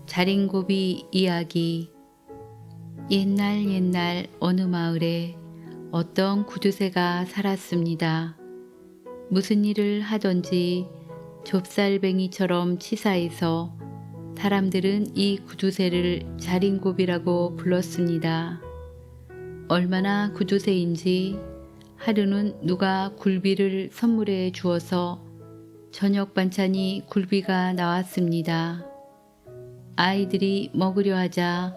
자린고비 이야기. 옛날 어느 마을에 어떤 구두쇠가 살았습니다. 무슨 일을 하던지 좁쌀뱅이처럼 치사해서 사람들은 이 구두쇠를 자린고비라고 불렀습니다. 얼마나 구두쇠인지 하루는 누가 굴비를 선물해 주어서 저녁 반찬이 굴비가 나왔습니다. 아이들이 먹으려 하자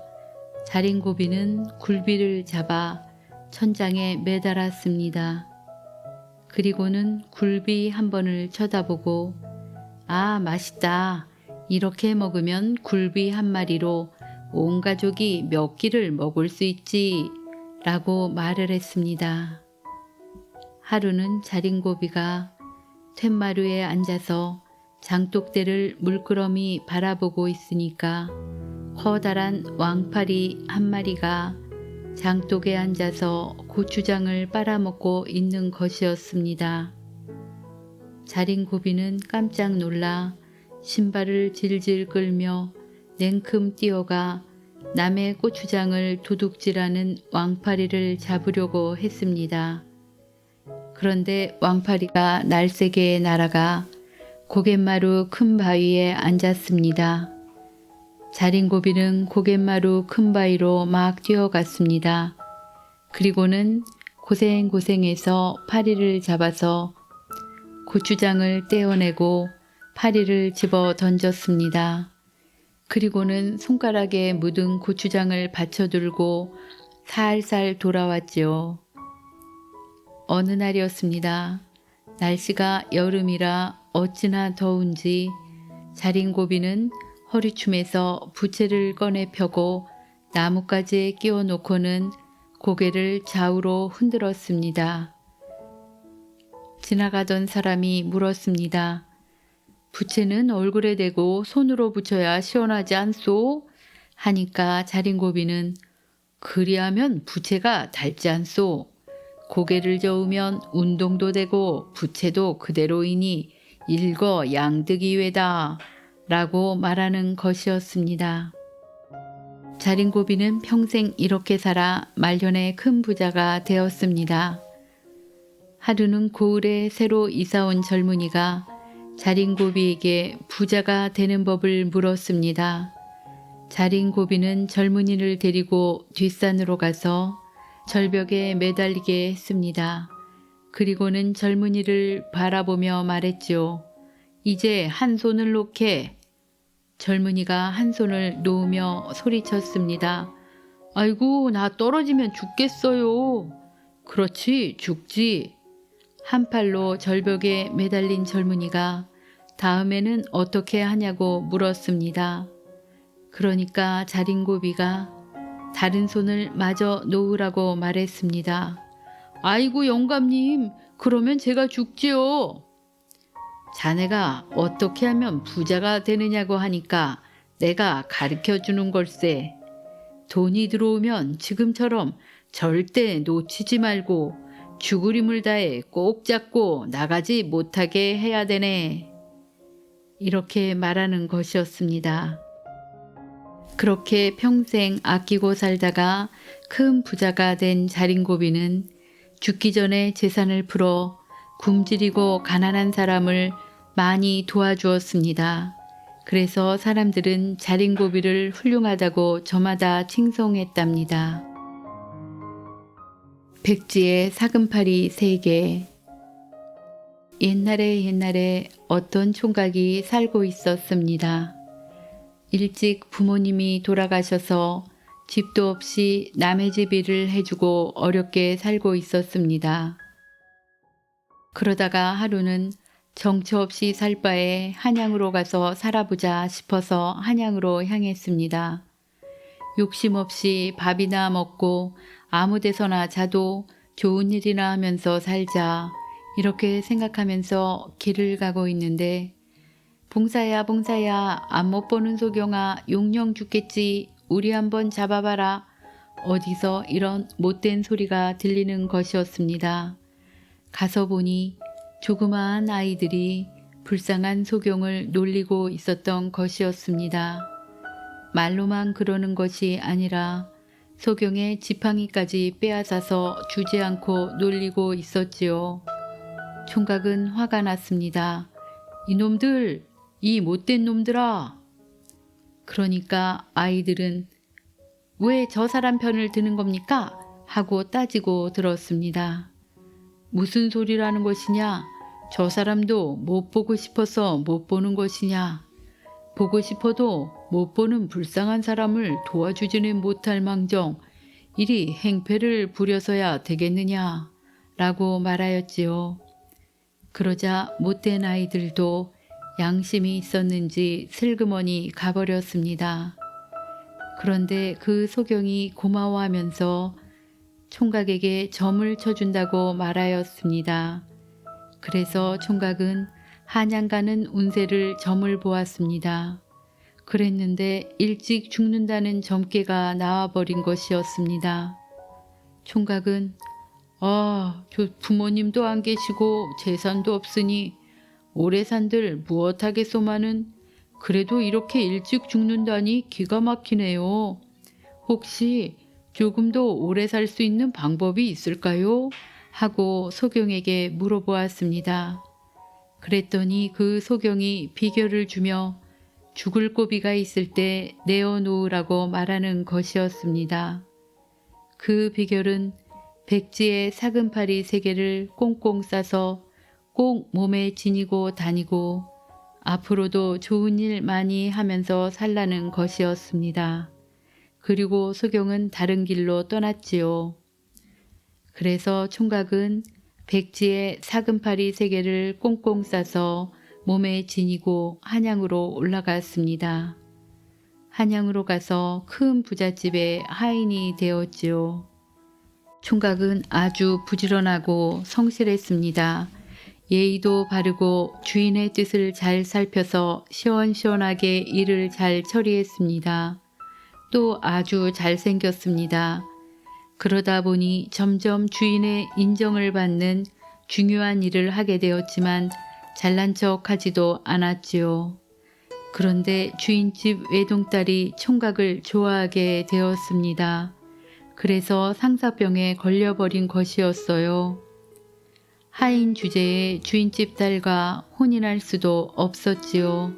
자린고비는 굴비를 잡아 천장에 매달았습니다. 그리고는 굴비 한 번을 쳐다보고 "아, 맛있다. 이렇게 먹으면 굴비 한 마리로 온 가족이 몇 끼를 먹을 수 있지" 라고 말을 했습니다. 하루는 자린고비가 툇마루에 앉아서 장독대를 물끄러미 바라보고 있으니까 커다란 왕파리 한 마리가 장독에 앉아서 고추장을 빨아먹고 있는 것이었습니다. 자린고비는 깜짝 놀라 신발을 질질 끌며 냉큼 뛰어가 남의 고추장을 도둑질하는 왕파리를 잡으려고 했습니다. 그런데 왕파리가 날쌔게 날아가 고갯마루 큰 바위에 앉았습니다. 자린고비는 고갯마루 큰 바위로 막 뛰어갔습니다. 그리고는 고생해서 파리를 잡아서 고추장을 떼어내고 파리를 집어 던졌습니다. 그리고는 손가락에 묻은 고추장을 받쳐들고 살살 돌아왔지요. 어느 날이었습니다. 날씨가 여름이라 어찌나 더운지 자린고비는 허리춤에서 부채를 꺼내 펴고 나뭇가지에 끼워 놓고는 고개를 좌우로 흔들었습니다. 지나가던 사람이 물었습니다. "부채는 얼굴에 대고 손으로 붙여야 시원하지 않소?" 하니까 자린고비는 "그리하면 부채가 닳지 않소. 고개를 저으면 운동도 되고 부채도 그대로이니 일거양득이외다" 라고 말하는 것이었습니다. 자린고비는 평생 이렇게 살아 말년에 큰 부자가 되었습니다. 하루는 고을에 새로 이사온 젊은이가 자린고비에게 부자가 되는 법을 물었습니다. 자린고비는 젊은이를 데리고 뒷산으로 가서 절벽에 매달리게 했습니다. 그리고는 젊은이를 바라보며 말했지요. "이제 한 손을 놓게." 젊은이가 한 손을 놓으며 소리쳤습니다. "아이고, 나 떨어지면 죽겠어요." "그렇지, 죽지." 한 팔로 절벽에 매달린 젊은이가 다음에는 어떻게 하냐고 물었습니다. 그러니까 자린고비가 다른 손을 마저 놓으라고 말했습니다. "아이고, 영감님, 그러면 제가 죽지요." "자네가 어떻게 하면 부자가 되느냐고 하니까 내가 가르쳐 주는 걸세. 돈이 들어오면 지금처럼 절대 놓치지 말고 죽을 힘을 다해 꼭 잡고 나가지 못하게 해야 되네." 이렇게 말하는 것이었습니다. 그렇게 평생 아끼고 살다가 큰 부자가 된 자린고비는 죽기 전에 재산을 풀어 굶주리고 가난한 사람을 많이 도와주었습니다. 그래서 사람들은 자린고비를 훌륭하다고 저마다 칭송했답니다. 백지에 사금팔이 3개. 옛날에 어떤 총각이 살고 있었습니다. 일찍 부모님이 돌아가셔서 집도 없이 남의 집 일을 해주고 어렵게 살고 있었습니다. 그러다가 하루는 정처 없이 살 바에 한양으로 가서 살아보자 싶어서 한양으로 향했습니다. 욕심 없이 밥이나 먹고 아무 데서나 자도 좋은 일이나 하면서 살자, 이렇게 생각하면서 길을 가고 있는데 "봉사야, 안 못 보는 소경아, 용령 죽겠지. 우리 한번 잡아봐라." 어디서 이런 못된 소리가 들리는 것이었습니다. 가서 보니 조그마한 아이들이 불쌍한 소경을 놀리고 있었던 것이었습니다. 말로만 그러는 것이 아니라 소경의 지팡이까지 빼앗아서 주지 않고 놀리고 있었지요. 총각은 화가 났습니다. 이놈들, 이 못된 놈들아! 그러니까 아이들은 왜 저 사람 편을 드는 겁니까? 하고 따지고 들었습니다. 무슨 소리라는 것이냐? 저 사람도 못 보고 싶어서 못 보는 것이냐? 보고 싶어도 못 보는 불쌍한 사람을 도와주지는 못할 망정 이리 행패를 부려서야 되겠느냐? 라고 말하였지요. 그러자 못된 아이들도 양심이 있었는지 슬그머니 가버렸습니다. 그런데 그 소경이 고마워하면서 총각에게 점을 쳐준다고 말하였습니다. 그래서 총각은 한양 가는 운세를 점을 보았습니다. 그랬는데 일찍 죽는다는 점괘가 나와버린 것이었습니다. 총각은 저 부모님도 안 계시고 재산도 없으니 오래 산들 무엇하겠소마는 그래도 이렇게 일찍 죽는다니 기가 막히네요. 혹시 조금 더 오래 살 수 있는 방법이 있을까요? 하고 소경에게 물어보았습니다. 그랬더니 그 소경이 비결을 주며 죽을 고비가 있을 때 내어놓으라고 말하는 것이었습니다. 그 비결은 백지에 사금파리 3개를 꽁꽁 싸서 꼭 몸에 지니고 다니고 앞으로도 좋은 일 많이 하면서 살라는 것이었습니다. 그리고 소경은 다른 길로 떠났지요. 그래서 총각은 백지에 사금파리 3개를 꽁꽁 싸서 몸에 지니고 한양으로 올라갔습니다. 한양으로 가서 큰 부잣집의 하인이 되었지요. 총각은 아주 부지런하고 성실했습니다. 예의도 바르고 주인의 뜻을 잘 살펴서 시원시원하게 일을 잘 처리했습니다. 또 아주 잘생겼습니다. 그러다 보니 점점 주인의 인정을 받는 중요한 일을 하게 되었지만 잘난 척하지도 않았지요. 그런데 주인집 외동딸이 총각을 좋아하게 되었습니다. 그래서 상사병에 걸려버린 것이었어요. 하인 주제에 주인집 딸과 혼인할 수도 없었지요.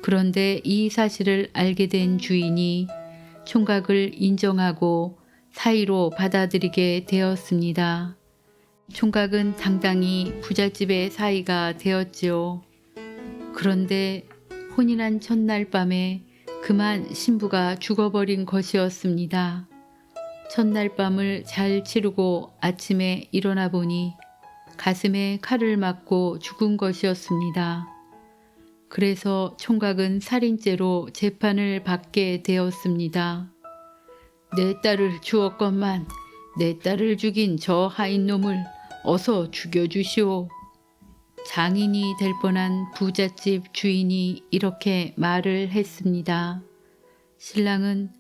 그런데 이 사실을 알게 된 주인이 총각을 인정하고 사이로 받아들이게 되었습니다. 총각은 당당히 부잣집의 사이가 되었지요. 그런데 혼인한 첫날 밤에 그만 신부가 죽어버린 것이었습니다. 첫날 밤을 잘 치르고 아침에 일어나 보니 가슴에 칼을 맞고 죽은 것이었습니다. 그래서 총각은 살인죄로 재판을 받게 되었습니다. 내 딸을 주었건만 내 딸을 죽인 저 하인놈을 어서 죽여주시오. 장인이 될 뻔한 부잣집 주인이 이렇게 말을 했습니다. 신랑은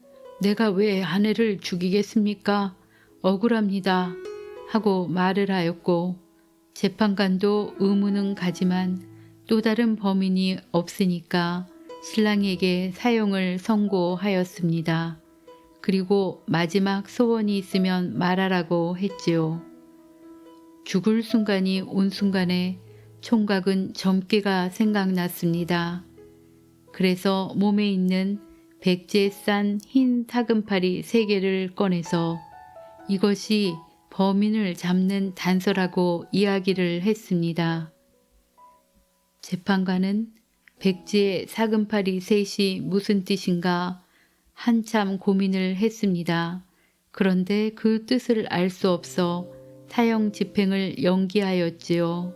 내가 왜 아내를 죽이겠습니까? 억울합니다. 하고 말을 하였고 재판관도 의문은 가지만 또 다른 범인이 없으니까 신랑에게 사형을 선고하였습니다. 그리고 마지막 소원이 있으면 말하라고 했지요. 죽을 순간이 온 순간에 총각은 점괘가 생각났습니다. 그래서 몸에 있는 백지에 싼 흰 사금파리 3개를 꺼내서 이것이 범인을 잡는 단서라고 이야기를 했습니다. 재판관은 백지에 사금파리 3이 무슨 뜻인가 한참 고민을 했습니다. 그런데 그 뜻을 알 수 없어 사형 집행을 연기하였지요.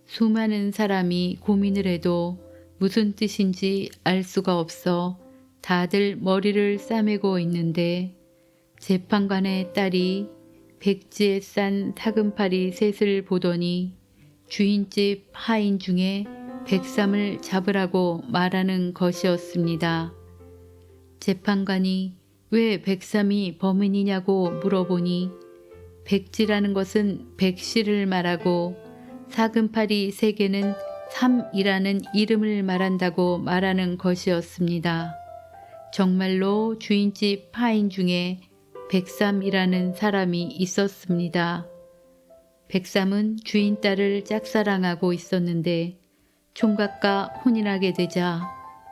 수많은 사람이 고민을 해도 무슨 뜻인지 알 수가 없어 다들 머리를 싸매고 있는데 재판관의 딸이 백지에 싼 사금파리 3을 보더니 주인집 하인 중에 백삼을 잡으라고 말하는 것이었습니다. 재판관이 왜 백삼이 범인이냐고 물어보니 백지라는 것은 백씨를 말하고 사금파리 3개는 삼이라는 이름을 말한다고 말하는 것이었습니다. 정말로 주인집 하인 중에 백삼이라는 사람이 있었습니다. 백삼은 주인 딸을 짝사랑하고 있었는데 총각과 혼인하게 되자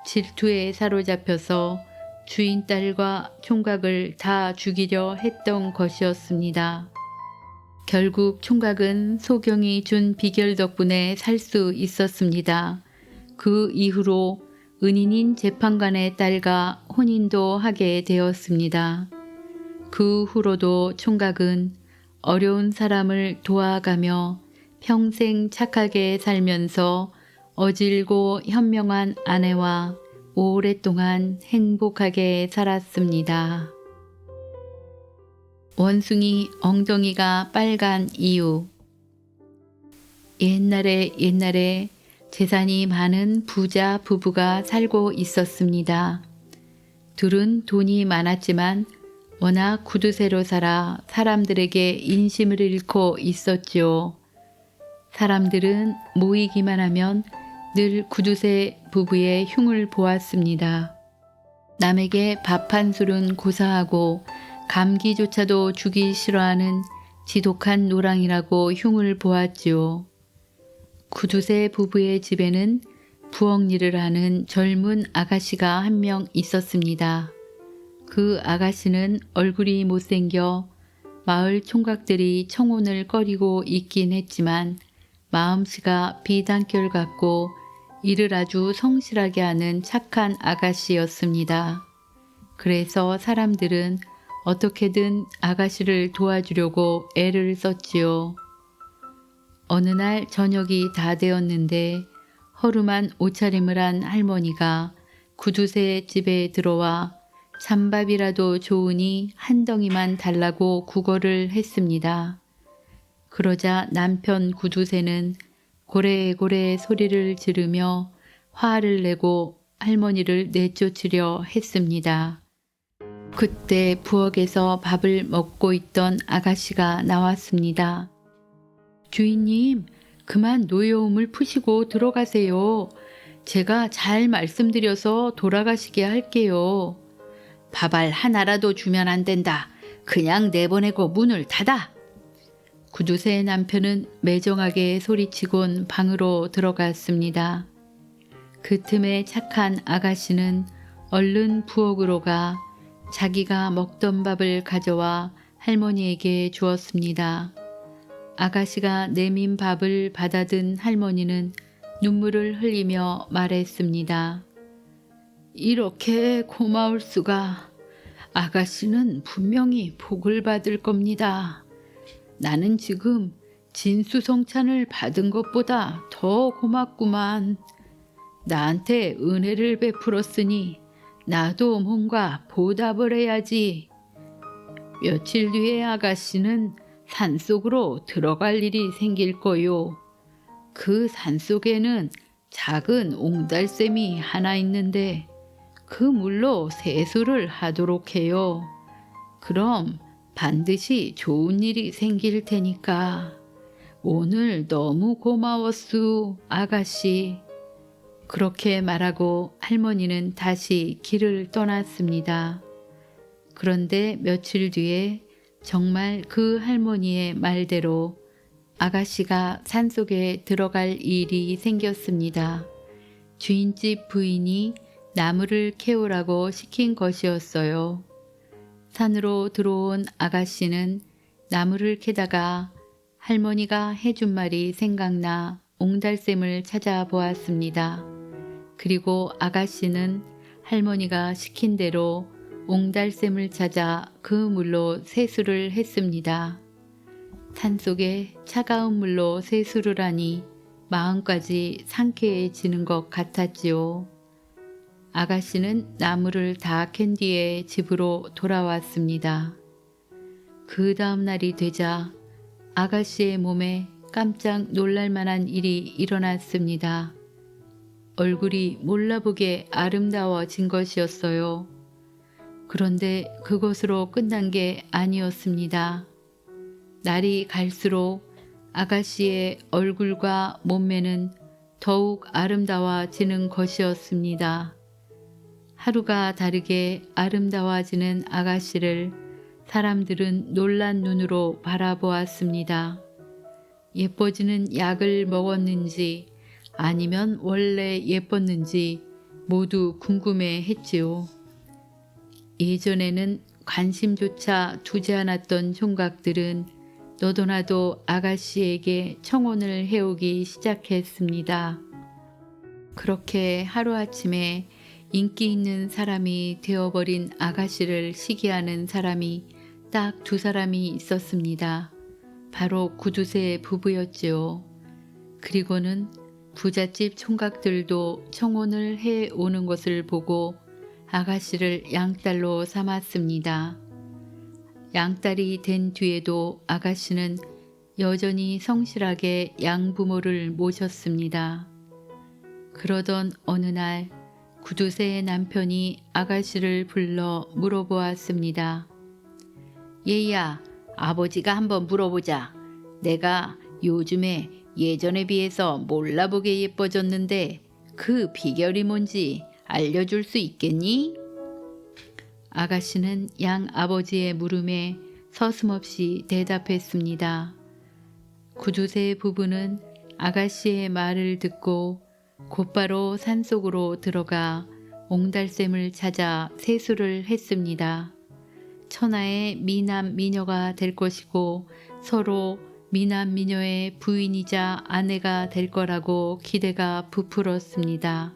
질투에 사로잡혀서 주인 딸과 총각을 다 죽이려 했던 것이었습니다. 결국 총각은 소경이 준 비결 덕분에 살 수 있었습니다. 그 이후로 은인인 재판관의 딸과 혼인도 하게 되었습니다. 그 후로도 총각은 어려운 사람을 도와가며 평생 착하게 살면서 어질고 현명한 아내와 오랫동안 행복하게 살았습니다. 원숭이 엉덩이가 빨간 이유. 옛날에 재산이 많은 부자 부부가 살고 있었습니다. 둘은 돈이 많았지만 워낙 구두쇠로 살아 사람들에게 인심을 잃고 있었죠. 사람들은 모이기만 하면 늘 구두쇠 부부의 흉을 보았습니다. 남에게 밥 한 술은 고사하고 감기조차도 주기 싫어하는 지독한 노랑이라고 흉을 보았지요. 구두쇠 부부의 집에는 부엌 일을 하는 젊은 아가씨가 한 명 있었습니다. 그 아가씨는 얼굴이 못생겨 마을 총각들이 청혼을 꺼리고 있긴 했지만 마음씨가 비단결 같고 일을 아주 성실하게 하는 착한 아가씨였습니다. 그래서 사람들은 어떻게든 아가씨를 도와주려고 애를 썼지요. 어느 날 저녁이 다 되었는데 허름한 옷차림을 한 할머니가 구두쇠 집에 들어와 찬밥이라도 좋으니 한 덩이만 달라고 구걸을 했습니다. 그러자 남편 구두쇠는 고래고래 소리를 지르며 화를 내고 할머니를 내쫓으려 했습니다. 그때 부엌에서 밥을 먹고 있던 아가씨가 나왔습니다. 주인님, 그만 노여움을 푸시고 들어가세요. 제가 잘 말씀드려서 돌아가시게 할게요. 밥알 하나라도 주면 안 된다. 그냥 내보내고 문을 닫아. 구두쇠 남편은 매정하게 소리치곤 방으로 들어갔습니다. 그 틈에 착한 아가씨는 얼른 부엌으로 가 자기가 먹던 밥을 가져와 할머니에게 주었습니다. 아가씨가 내민 밥을 받아든 할머니는 눈물을 흘리며 말했습니다. 이렇게 고마울 수가. 아가씨는 분명히 복을 받을 겁니다. 나는 지금 진수성찬을 받은 것보다 더 고맙구만. 나한테 은혜를 베풀었으니 나도 뭔가 보답을 해야지. 며칠 뒤에 아가씨는 산속으로 들어갈 일이 생길 거요. 그 산속에는 작은 옹달샘이 하나 있는데 그 물로 세수를 하도록 해요. 그럼 반드시 좋은 일이 생길 테니까. 오늘 너무 고마웠수, 아가씨. 그렇게 말하고 할머니는 다시 길을 떠났습니다. 그런데 며칠 뒤에 정말 그 할머니의 말대로 아가씨가 산속에 들어갈 일이 생겼습니다. 주인집 부인이 나무를 캐오라고 시킨 것이었어요. 산으로 들어온 아가씨는 나무를 캐다가 할머니가 해준 말이 생각나 옹달샘을 찾아보았습니다. 그리고 아가씨는 할머니가 시킨 대로 옹달샘을 찾아 그 물로 세수를 했습니다. 산속에 차가운 물로 세수를 하니 마음까지 상쾌해지는 것 같았지요. 아가씨는 나무를 다 캔 뒤에 집으로 돌아왔습니다. 그 다음 날이 되자 아가씨의 몸에 깜짝 놀랄 만한 일이 일어났습니다. 얼굴이 몰라보게 아름다워진 것이었어요. 그런데 그것으로 끝난 게 아니었습니다. 날이 갈수록 아가씨의 얼굴과 몸매는 더욱 아름다워지는 것이었습니다. 하루가 다르게 아름다워지는 아가씨를 사람들은 놀란 눈으로 바라보았습니다. 예뻐지는 약을 먹었는지 아니면 원래 예뻤는지 모두 궁금해 했지요. 예전에는 관심조차 두지 않았던 총각들은 너도나도 아가씨에게 청혼을 해오기 시작했습니다. 그렇게 하루아침에 인기 있는 사람이 되어버린 아가씨를 시기하는 사람이 딱 두 사람이 있었습니다. 바로 구두쇠 부부였지요. 그리고는 부잣집 총각들도 청혼을 해 오는 것을 보고 아가씨를 양딸로 삼았습니다. 양딸이 된 뒤에도 아가씨는 여전히 성실하게 양부모를 모셨습니다. 그러던 어느 날 구두쇠의 남편이 아가씨를 불러 물어보았습니다. 얘야, 아버지가 한번 물어보자. 내가 요즘에 예전에 비해서 몰라보게 예뻐졌는데 그 비결이 뭔지 알려줄 수 있겠니? 아가씨는 양 아버지의 물음에 서슴없이 대답했습니다. 구두쇠 부부는 아가씨의 말을 듣고 곧바로 산속으로 들어가 옹달샘을 찾아 세수를 했습니다. 천하의 미남 미녀가 될 것이고 서로 미남 미녀의 부인이자 아내가 될 거라고 기대가 부풀었습니다.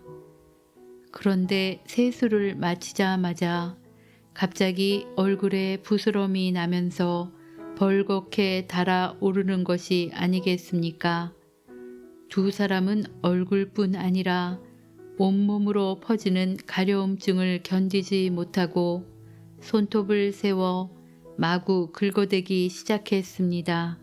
그런데 세수를 마치자마자 갑자기 얼굴에 부스럼이 나면서 벌겋게 달아오르는 것이 아니겠습니까? 두 사람은 얼굴뿐 아니라 온몸으로 퍼지는 가려움증을 견디지 못하고 손톱을 세워 마구 긁어대기 시작했습니다.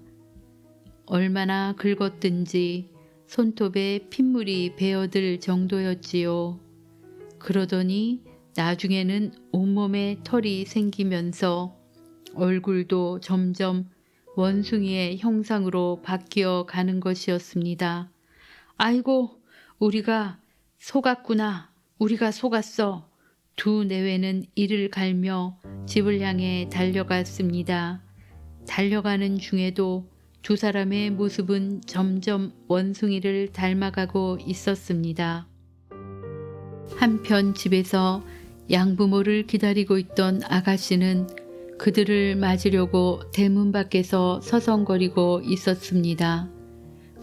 얼마나 긁었든지 손톱에 핏물이 배어들 정도였지요. 그러더니 나중에는 온몸에 털이 생기면서 얼굴도 점점 원숭이의 형상으로 바뀌어 가는 것이었습니다. 아이고, 우리가 속았구나. 우리가 속았어. 두 내외는 이를 갈며 집을 향해 달려갔습니다. 달려가는 중에도 두 사람의 모습은 점점 원숭이를 닮아가고 있었습니다. 한편 집에서 양부모를 기다리고 있던 아가씨는 그들을 맞으려고 대문 밖에서 서성거리고 있었습니다.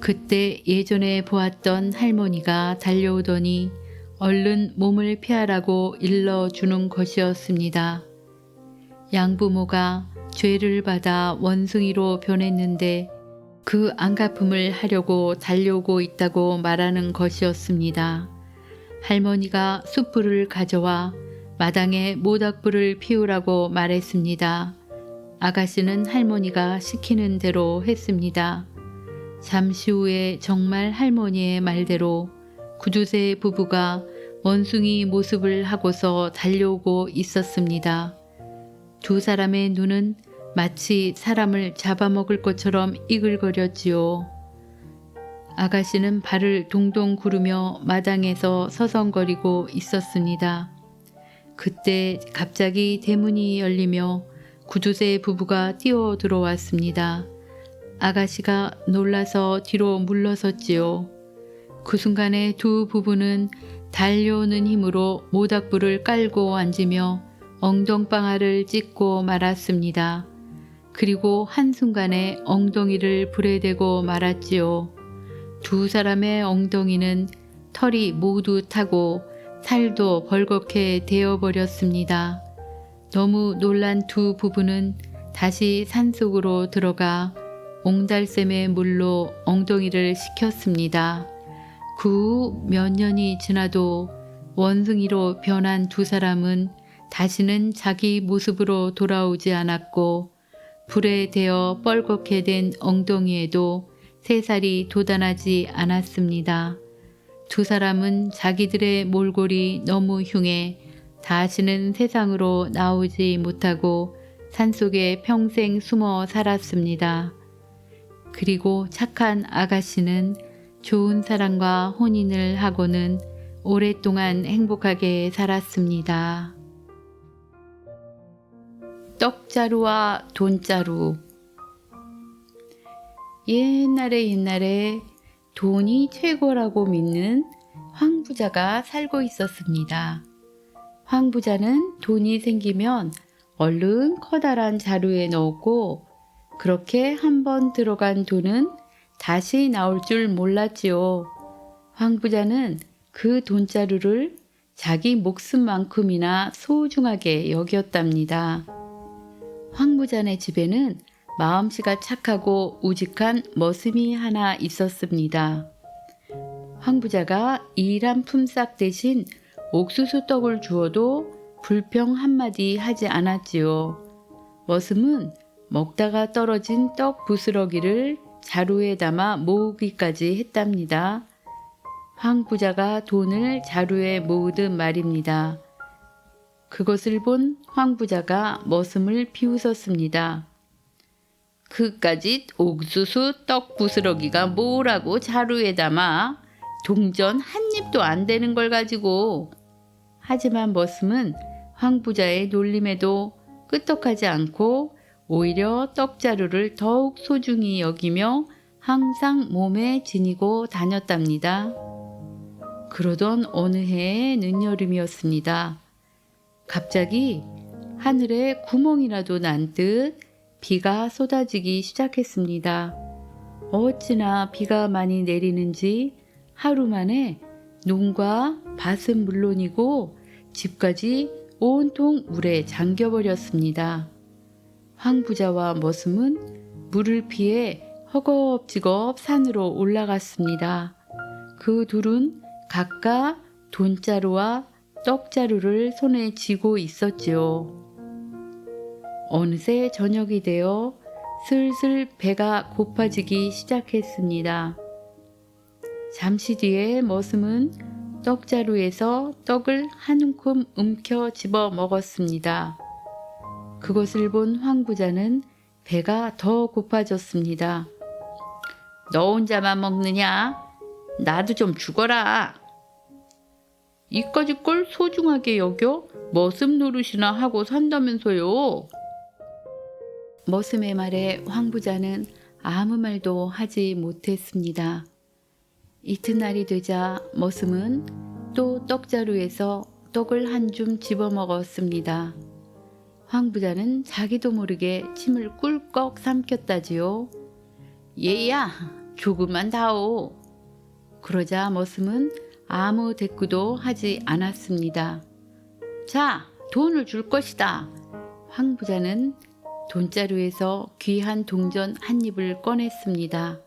그때 예전에 보았던 할머니가 달려오더니 얼른 몸을 피하라고 일러주는 것이었습니다. 양부모가 죄를 받아 원숭이로 변했는데 그 안갚음을 하려고 달려오고 있다고 말하는 것이었습니다. 할머니가 숯불을 가져와 마당에 모닥불을 피우라고 말했습니다. 아가씨는 할머니가 시키는 대로 했습니다. 잠시 후에 정말 할머니의 말대로 구두쇠 부부가 원숭이 모습을 하고서 달려오고 있었습니다. 두 사람의 눈은 마치 사람을 잡아먹을 것처럼 이글거렸지요. 아가씨는 발을 동동 구르며 마당에서 서성거리고 있었습니다. 그때 갑자기 대문이 열리며 구두쇠 부부가 뛰어 들어왔습니다. 아가씨가 놀라서 뒤로 물러섰지요. 그 순간에 두 부부는 달려오는 힘으로 모닥불을 깔고 앉으며 엉덩방아를 찢고 말았습니다. 그리고 한순간에 엉덩이를 불에 대고 말았지요. 두 사람의 엉덩이는 털이 모두 타고 살도 벌겋게 되어버렸습니다. 너무 놀란 두 부부는 다시 산속으로 들어가 옹달샘의 물로 엉덩이를 식혔습니다. 그 후 몇 년이 지나도 원숭이로 변한 두 사람은 다시는 자기 모습으로 돌아오지 않았고 불에 대어 뻘겋게 된 엉덩이에도 새살이 돋아나지 않았습니다. 두 사람은 자기들의 몰골이 너무 흉해 다시는 세상으로 나오지 못하고 산속에 평생 숨어 살았습니다. 그리고 착한 아가씨는 좋은 사람과 혼인을 하고는 오랫동안 행복하게 살았습니다. 떡자루와 돈자루. 옛날에 돈이 최고라고 믿는 황부자가 살고 있었습니다. 황부자는 돈이 생기면 얼른 커다란 자루에 넣었고, 그렇게 한번 들어간 돈은 다시 나올 줄 몰랐지요. 황부자는 그 돈자루를 자기 목숨만큼이나 소중하게 여겼답니다. 황부자네 집에는 마음씨가 착하고 우직한 머슴이 하나 있었습니다. 황부자가 일한 품삯 대신 옥수수 떡을 주어도 불평 한마디 하지 않았지요. 머슴은 먹다가 떨어진 떡 부스러기를 자루에 담아 모으기까지 했답니다. 황부자가 돈을 자루에 모으듯 말입니다. 그것을 본 황부자가 머슴을 비웃었습니다. 그까짓 옥수수 떡 부스러기가 뭐라고 자루에 담아? 동전 한 입도 안 되는 걸 가지고. 하지만 머슴은 황부자의 놀림에도 끄떡하지 않고 오히려 떡자루를 더욱 소중히 여기며 항상 몸에 지니고 다녔답니다. 그러던 어느 해의 늦여름이었습니다. 갑자기 하늘에 구멍이라도 난 듯 비가 쏟아지기 시작했습니다. 어찌나 비가 많이 내리는지 하루 만에 논과 밭은 물론이고 집까지 온통 물에 잠겨버렸습니다. 황부자와 머슴은 물을 피해 허겁지겁 산으로 올라갔습니다. 그 둘은 각각 돈자루와 떡자루를 손에 쥐고 있었지요. 어느새 저녁이 되어 슬슬 배가 고파지기 시작했습니다. 잠시 뒤에 머슴은 떡자루에서 떡을 한 움큼 움켜 집어 먹었습니다. 그것을 본 황부자는 배가 더 고파졌습니다. 너 혼자만 먹느냐? 나도 좀 주거라. 이까짓 걸 소중하게 여겨 머슴 노릇이나 하고 산다면서요. 머슴의 말에 황부자는 아무 말도 하지 못했습니다. 이튿날이 되자 머슴은 또 떡자루에서 떡을 한 줌 집어먹었습니다. 황부자는 자기도 모르게 침을 꿀꺽 삼켰다지요. 얘야, 조금만 다오. 그러자 머슴은 아무 대꾸도 하지 않았습니다. 자, 돈을 줄 것이다. 황부자는 돈자루에서 귀한 동전 한 입을 꺼냈습니다.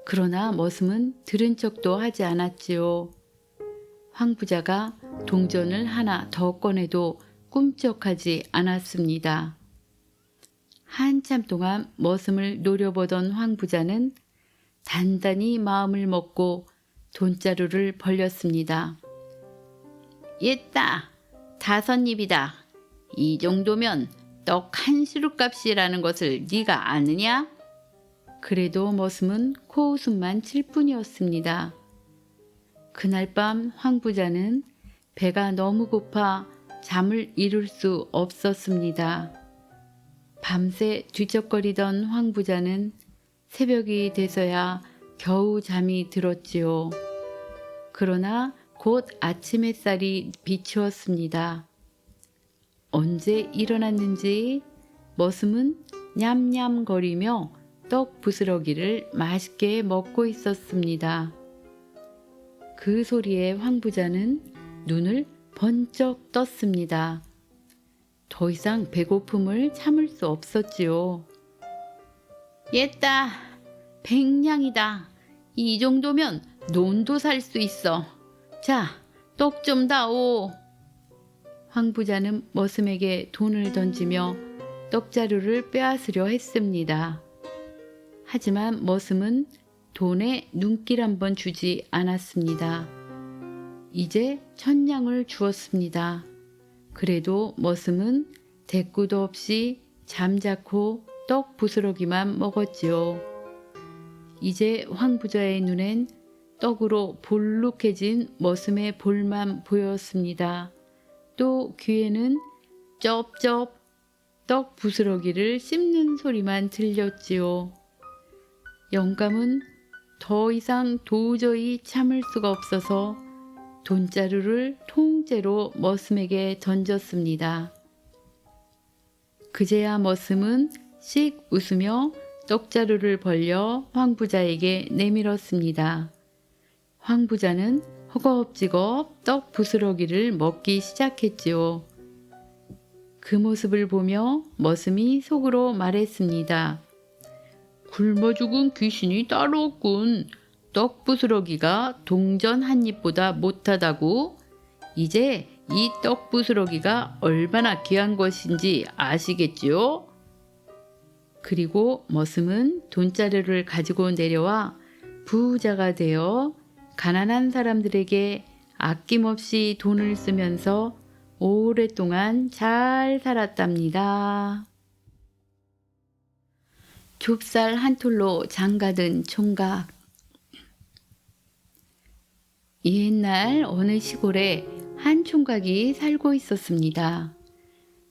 그러나 머슴은 들은 척도 하지 않았지요. 황부자가 동전을 하나 더 꺼내도 꿈쩍하지 않았습니다. 한참 동안 머슴을 노려보던 황부자는 단단히 마음을 먹고 돈자루를 벌렸습니다. 옛다, 5입이다. 이 정도면 떡 한 시루값이라는 것을 네가 아느냐? 그래도 머슴은 코웃음만 칠 뿐이었습니다. 그날 밤 황부자는 배가 너무 고파 잠을 이룰 수 없었습니다. 밤새 뒤척거리던 황부자는 새벽이 돼서야 겨우 잠이 들었지요. 그러나 곧 아침 햇살이 비추었습니다. 언제 일어났는지 머슴은 냠냠거리며 떡 부스러기를 맛있게 먹고 있었습니다. 그 소리에 황부자는 눈을 번쩍 떴습니다. 더 이상 배고픔을 참을 수 없었지요. 옛다, 100냥이다. 이 정도면 논도 살 수 있어. 자, 떡 좀 다오. 황부자는 머슴에게 돈을 던지며 떡자루를 빼앗으려 했습니다. 하지만 머슴은 돈에 눈길 한번 주지 않았습니다. 이제 1000냥을 주었습니다. 그래도 머슴은 대꾸도 없이 잠자코 떡 부스러기만 먹었지요. 이제 황부자의 눈엔 떡으로 볼록해진 머슴의 볼만 보였습니다. 또 귀에는 쩝쩝 떡 부스러기를 씹는 소리만 들렸지요. 영감은 더 이상 도저히 참을 수가 없어서 돈자루를 통째로 머슴에게 던졌습니다. 그제야 머슴은 씩 웃으며 떡자루를 벌려 황부자에게 내밀었습니다. 황부자는 허겁지겁 떡 부스러기를 먹기 시작했지요. 그 모습을 보며 머슴이 속으로 말했습니다. 굶어 죽은 귀신이 따로 없군. 떡 부스러기가 동전 한 입보다 못하다고? 이제 이 떡 부스러기가 얼마나 귀한 것인지 아시겠지요? 그리고 머슴은 돈자루를 가지고 내려와 부자가 되어 가난한 사람들에게 아낌없이 돈을 쓰면서 오랫동안 잘 살았답니다. 좁쌀 한 톨로 장가든 총각. 옛날 어느 시골에 한 총각이 살고 있었습니다.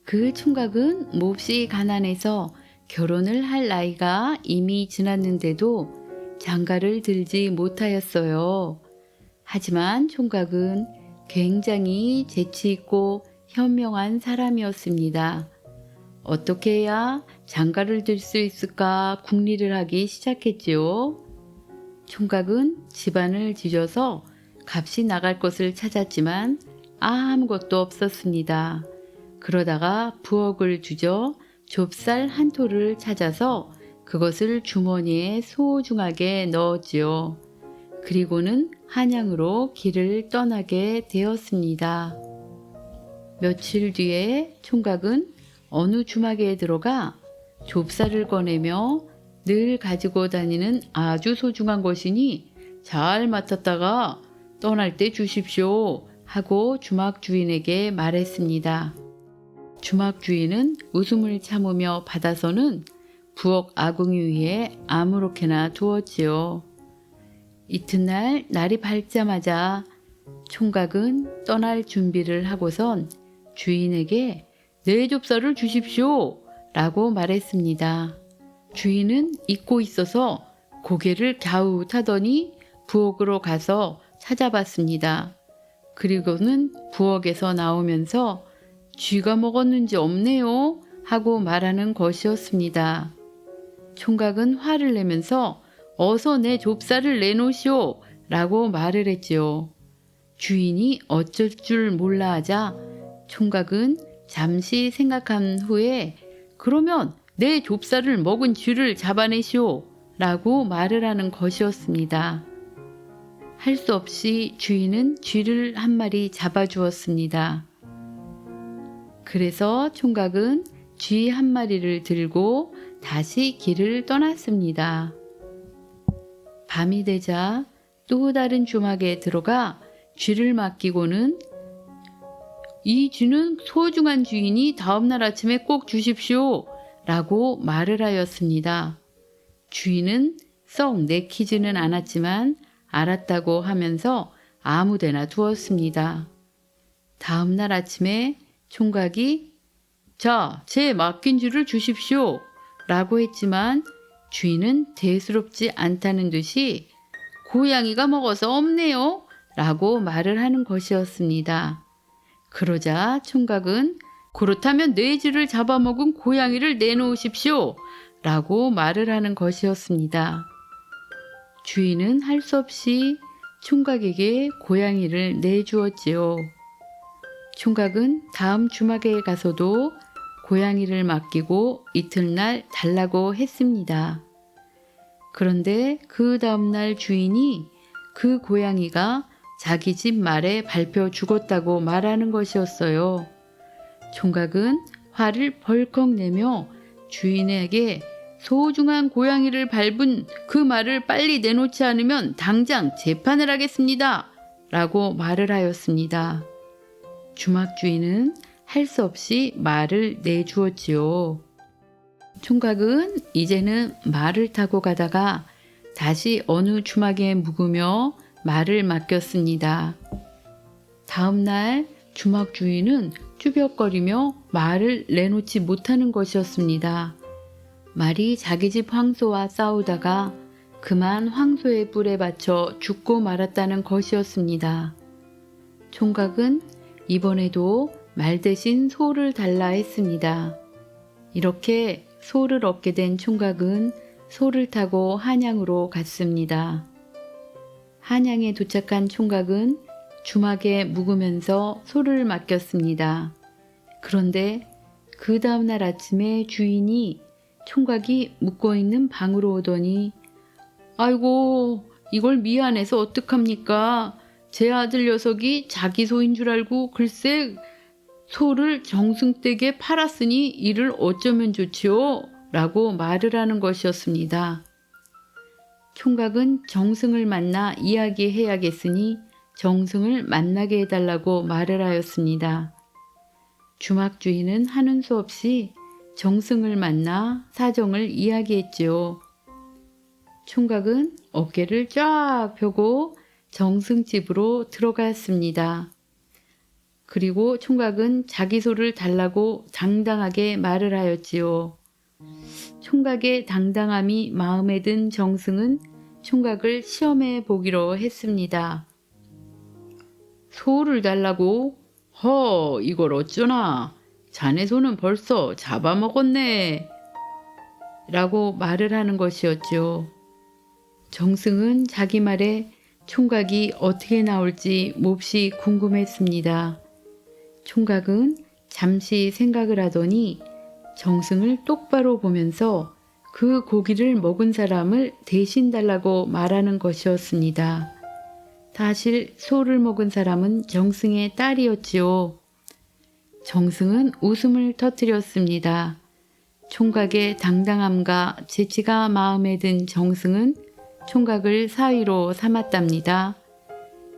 그 총각은 몹시 가난해서 결혼을 할 나이가 이미 지났는데도 장가를 들지 못하였어요. 하지만 총각은 굉장히 재치있고 현명한 사람이었습니다. 어떻게 해야 장가를 들 수 있을까 궁리를 하기 시작했지요. 총각은 집안을 뒤져서 값이 나갈 것을 찾았지만 아무것도 없었습니다. 그러다가 부엌을 뒤져 좁쌀 한 톨을 찾아서 그것을 주머니에 소중하게 넣었지요. 그리고는 한양으로 길을 떠나게 되었습니다. 며칠 뒤에 총각은 어느 주막에 들어가 좁쌀을 꺼내며 늘 가지고 다니는 아주 소중한 것이니 잘 맡았다가 떠날 때 주십시오 하고 주막 주인에게 말했습니다. 주막 주인은 웃음을 참으며 받아서는 부엌 아궁이 위에 아무렇게나 두었지요. 이튿날 날이 밝자마자 총각은 떠날 준비를 하고선 주인에게 내 좁쌀을 주십시오 라고 말했습니다. 주인은 잊고 있어서 고개를 갸웃하더니 부엌으로 가서 찾아봤습니다. 그리고는 부엌에서 나오면서 쥐가 먹었는지 없네요 하고 말하는 것이었습니다. 총각은 화를 내면서 어서 내 좁쌀을 내놓으시오 라고 말을 했지요. 주인이 어쩔 줄 몰라 하자 총각은 잠시 생각한 후에 그러면 내 좁쌀을 먹은 쥐를 잡아내시오 라고 말을 하는 것이었습니다. 할 수 없이 주인은 쥐를 한 마리 잡아주었습니다. 그래서 총각은 쥐 한 마리를 들고 다시 길을 떠났습니다. 밤이 되자 또 다른 주막에 들어가 쥐를 맡기고는 이 쥐는 소중한 주인이 다음날 아침에 꼭 주십시오 라고 말을 하였습니다. 주인은 썩 내키지는 않았지만 알았다고 하면서 아무데나 두었습니다. 다음날 아침에 총각이 자, 제 맡긴 쥐를 주십시오 라고 했지만 주인은 대수롭지 않다는 듯이 고양이가 먹어서 없네요 라고 말을 하는 것이었습니다. 그러자 총각은 그렇다면 내 쥐를 잡아먹은 고양이를 내놓으십시오 라고 말을 하는 것이었습니다. 주인은 할 수 없이 총각에게 고양이를 내주었지요. 총각은 다음 주막에 가서도 고양이를 맡기고 이튿날 달라고 했습니다. 그런데 그 다음날 주인이 그 고양이가 자기 집 말에 밟혀 죽었다고 말하는 것이었어요. 총각은 화를 벌컥 내며 주인에게 소중한 고양이를 밟은 그 말을 빨리 내놓지 않으면 당장 재판을 하겠습니다 라고 말을 하였습니다. 주막 주인은 할 수 없이 말을 내주었지요. 총각은 이제는 말을 타고 가다가 다시 어느 주막에 묵으며 말을 맡겼습니다. 다음 날 주막 주인은 쭈뼛거리며 말을 내놓지 못하는 것이었습니다. 말이 자기 집 황소와 싸우다가 그만 황소의 뿔에 받쳐 죽고 말았다는 것이었습니다. 총각은 이번에도 말 대신 소를 달라 했습니다. 이렇게 소를 얻게 된 총각은 소를 타고 한양으로 갔습니다. 한양에 도착한 총각은 주막에 묵으면서 소를 맡겼습니다. 그런데 그 다음날 아침에 주인이 총각이 묵고 있는 방으로 오더니 아이고, 이걸 미안해서 어떡합니까? 제 아들 녀석이 자기 소인 줄 알고 글쎄 소를 정승댁에 팔았으니 이를 어쩌면 좋지요? 라고 말을 하는 것이었습니다. 총각은 정승을 만나 이야기해야겠으니 정승을 만나게 해달라고 말을 하였습니다. 주막 주인은 하는 수 없이 정승을 만나 사정을 이야기했지요. 총각은 어깨를 쫙 펴고 정승집으로 들어갔습니다. 그리고 총각은 자기 소를 달라고 당당하게 말을 하였지요. 총각의 당당함이 마음에 든 정승은 총각을 시험해 보기로 했습니다. 소를 달라고? 이걸 어쩌나? 자네 소는 벌써 잡아먹었네. 라고 말을 하는 것이었죠. 정승은 자기 말에 총각이 어떻게 나올지 몹시 궁금했습니다. 총각은 잠시 생각을 하더니 정승을 똑바로 보면서 그 고기를 먹은 사람을 대신 달라고 말하는 것이었습니다. 사실 소를 먹은 사람은 정승의 딸이었지요. 정승은 웃음을 터뜨렸습니다. 총각의 당당함과 재치가 마음에 든 정승은 총각을 사위로 삼았답니다.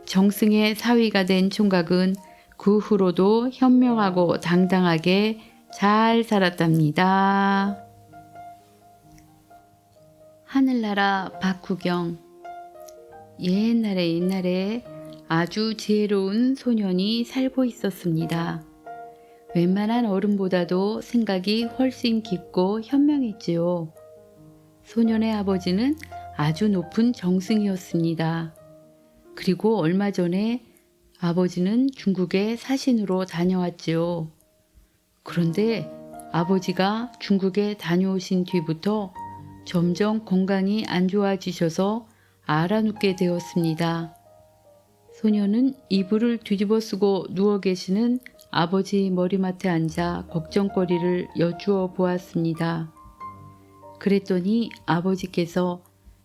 정승의 사위가 된 총각은 그 후로도 현명하고 당당하게 잘 살았답니다. 하늘나라 박후경. 옛날에 아주 지혜로운 소년이 살고 있었습니다. 웬만한 어른보다도 생각이 훨씬 깊고 현명했지요. 소년의 아버지는 아주 높은 정승이었습니다. 그리고 얼마 전에 아버지는 중국에 사신으로 다녀왔지요. 그런데 아버지가 중국에 다녀오신 뒤부터 점점 건강이 안 좋아지셔서 앓아눕게 되었습니다. 소년은 이불을 뒤집어 쓰고 누워 계시는 아버지 머리맡에 앉아 걱정거리를 여쭈어 보았습니다. 그랬더니 아버지께서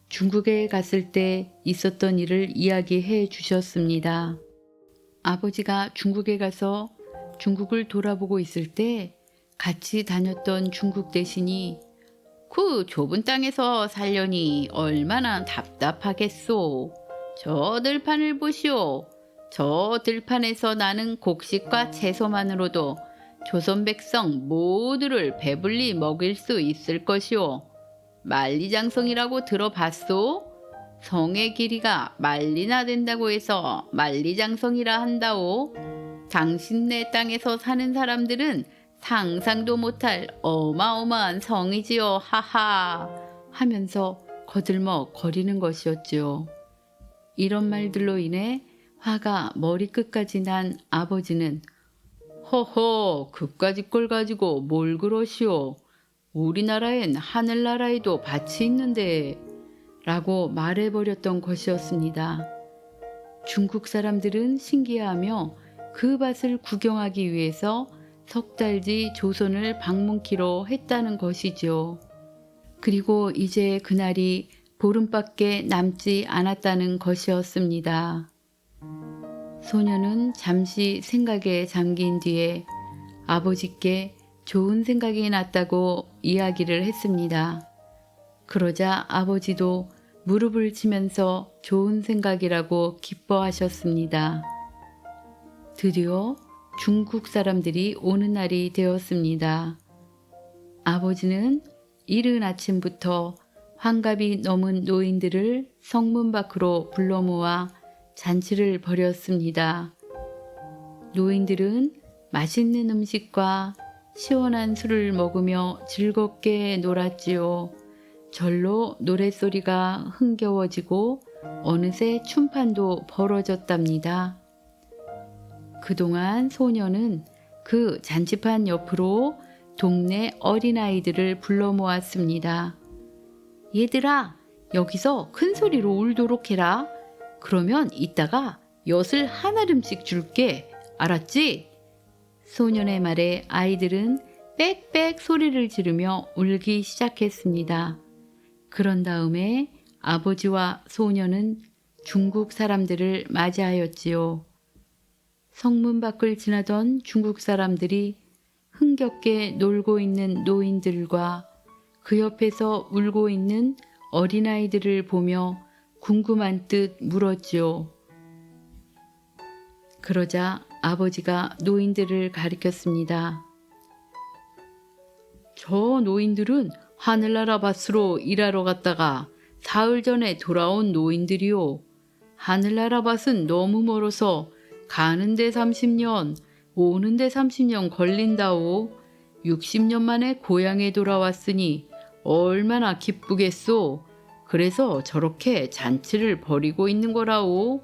중국에 갔을 때 있었던 일을 이야기해 주셨습니다. 아버지가 중국에 가서 중국을 돌아보고 있을 때 같이 다녔던 중국 대신이 그 좁은 땅에서 살려니 얼마나 답답하겠소. 저 들판을 보시오. 저 들판에서 나는 곡식과 채소만으로도 조선 백성 모두를 배불리 먹일 수 있을 것이오. 만리장성이라고 들어봤소? 성의 길이가 만리나 된다고 해서 만리장성이라 한다오. 당신네 땅에서 사는 사람들은 상상도 못할 어마어마한 성이지요. 하하 하면서 거들먹 거리는 것이었지요. 이런 말들로 인해 화가 머리끝까지 난 아버지는 허허 그까짓 걸 가지고 뭘 그러시오. 우리나라엔 하늘나라에도 밭이 있는데 라고 말해버렸던 것이었습니다. 중국 사람들은 신기해하며 그 밭을 구경하기 위해서 석 달 뒤 조선을 방문키로 했다는 것이죠. 그리고 이제 그날이 보름밖에 남지 않았다는 것이었습니다. 소녀는 잠시 생각에 잠긴 뒤에 아버지께 좋은 생각이 났다고 이야기를 했습니다. 그러자 아버지도 무릎을 치면서 좋은 생각이라고 기뻐하셨습니다. 드디어 중국 사람들이 오는 날이 되었습니다. 아버지는 이른 아침부터 환갑이 넘은 노인들을 성문 밖으로 불러 모아 잔치를 벌였습니다. 노인들은 맛있는 음식과 시원한 술을 먹으며 즐겁게 놀았지요. 절로 노랫소리가 흥겨워지고 어느새 춤판도 벌어졌답니다. 그동안 소녀는 그 잔치판 옆으로 동네 어린아이들을 불러 모았습니다. 얘들아, 여기서 큰 소리로 울도록 해라. 그러면 이따가 엿을 한 알음씩 줄게. 알았지? 소년의 말에 아이들은 빽빽 소리를 지르며 울기 시작했습니다. 그런 다음에 아버지와 소년은 중국 사람들을 맞이하였지요. 성문 밖을 지나던 중국 사람들이 흥겹게 놀고 있는 노인들과 그 옆에서 울고 있는 어린아이들을 보며 궁금한 듯 물었지요. 그러자 아버지가 노인들을 가리켰습니다. 저 노인들은 하늘나라 밭으로 일하러 갔다가 사흘 전에 돌아온 노인들이요. 하늘나라 밭은 너무 멀어서 가는데 30년, 오는데 30년 걸린다오. 60년 만에 고향에 돌아왔으니 얼마나 기쁘겠소. 그래서 저렇게 잔치를 벌이고 있는 거라오.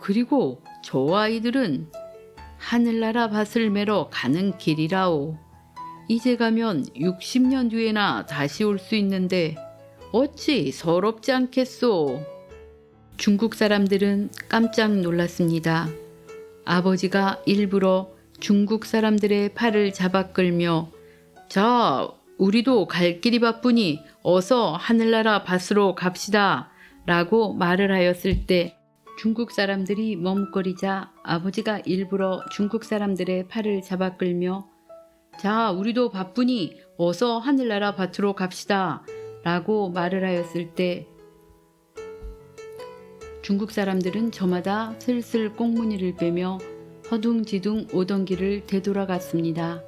그리고 저 아이들은 하늘나라 밭을 매러 가는 길이라오. 이제 가면 60년 뒤에나 다시 올 수 있는데 어찌 서럽지 않겠소. 중국 사람들은 깜짝 놀랐습니다. 아버지가 일부러 중국 사람들의 팔을 잡아 끌며 자, 우리도 갈 길이 바쁘니 어서 하늘나라 밭으로 갑시다 라고 말을 하였을 때 중국 사람들이 머뭇거리자 아버지가 일부러 중국 사람들의 팔을 잡아 끌며 자, 우리도 바쁘니 어서 하늘나라 밭으로 갑시다 라고 말을 하였을 때 중국 사람들은 저마다 슬슬 꽁무니를 빼며 허둥지둥 오던 길을 되돌아갔습니다.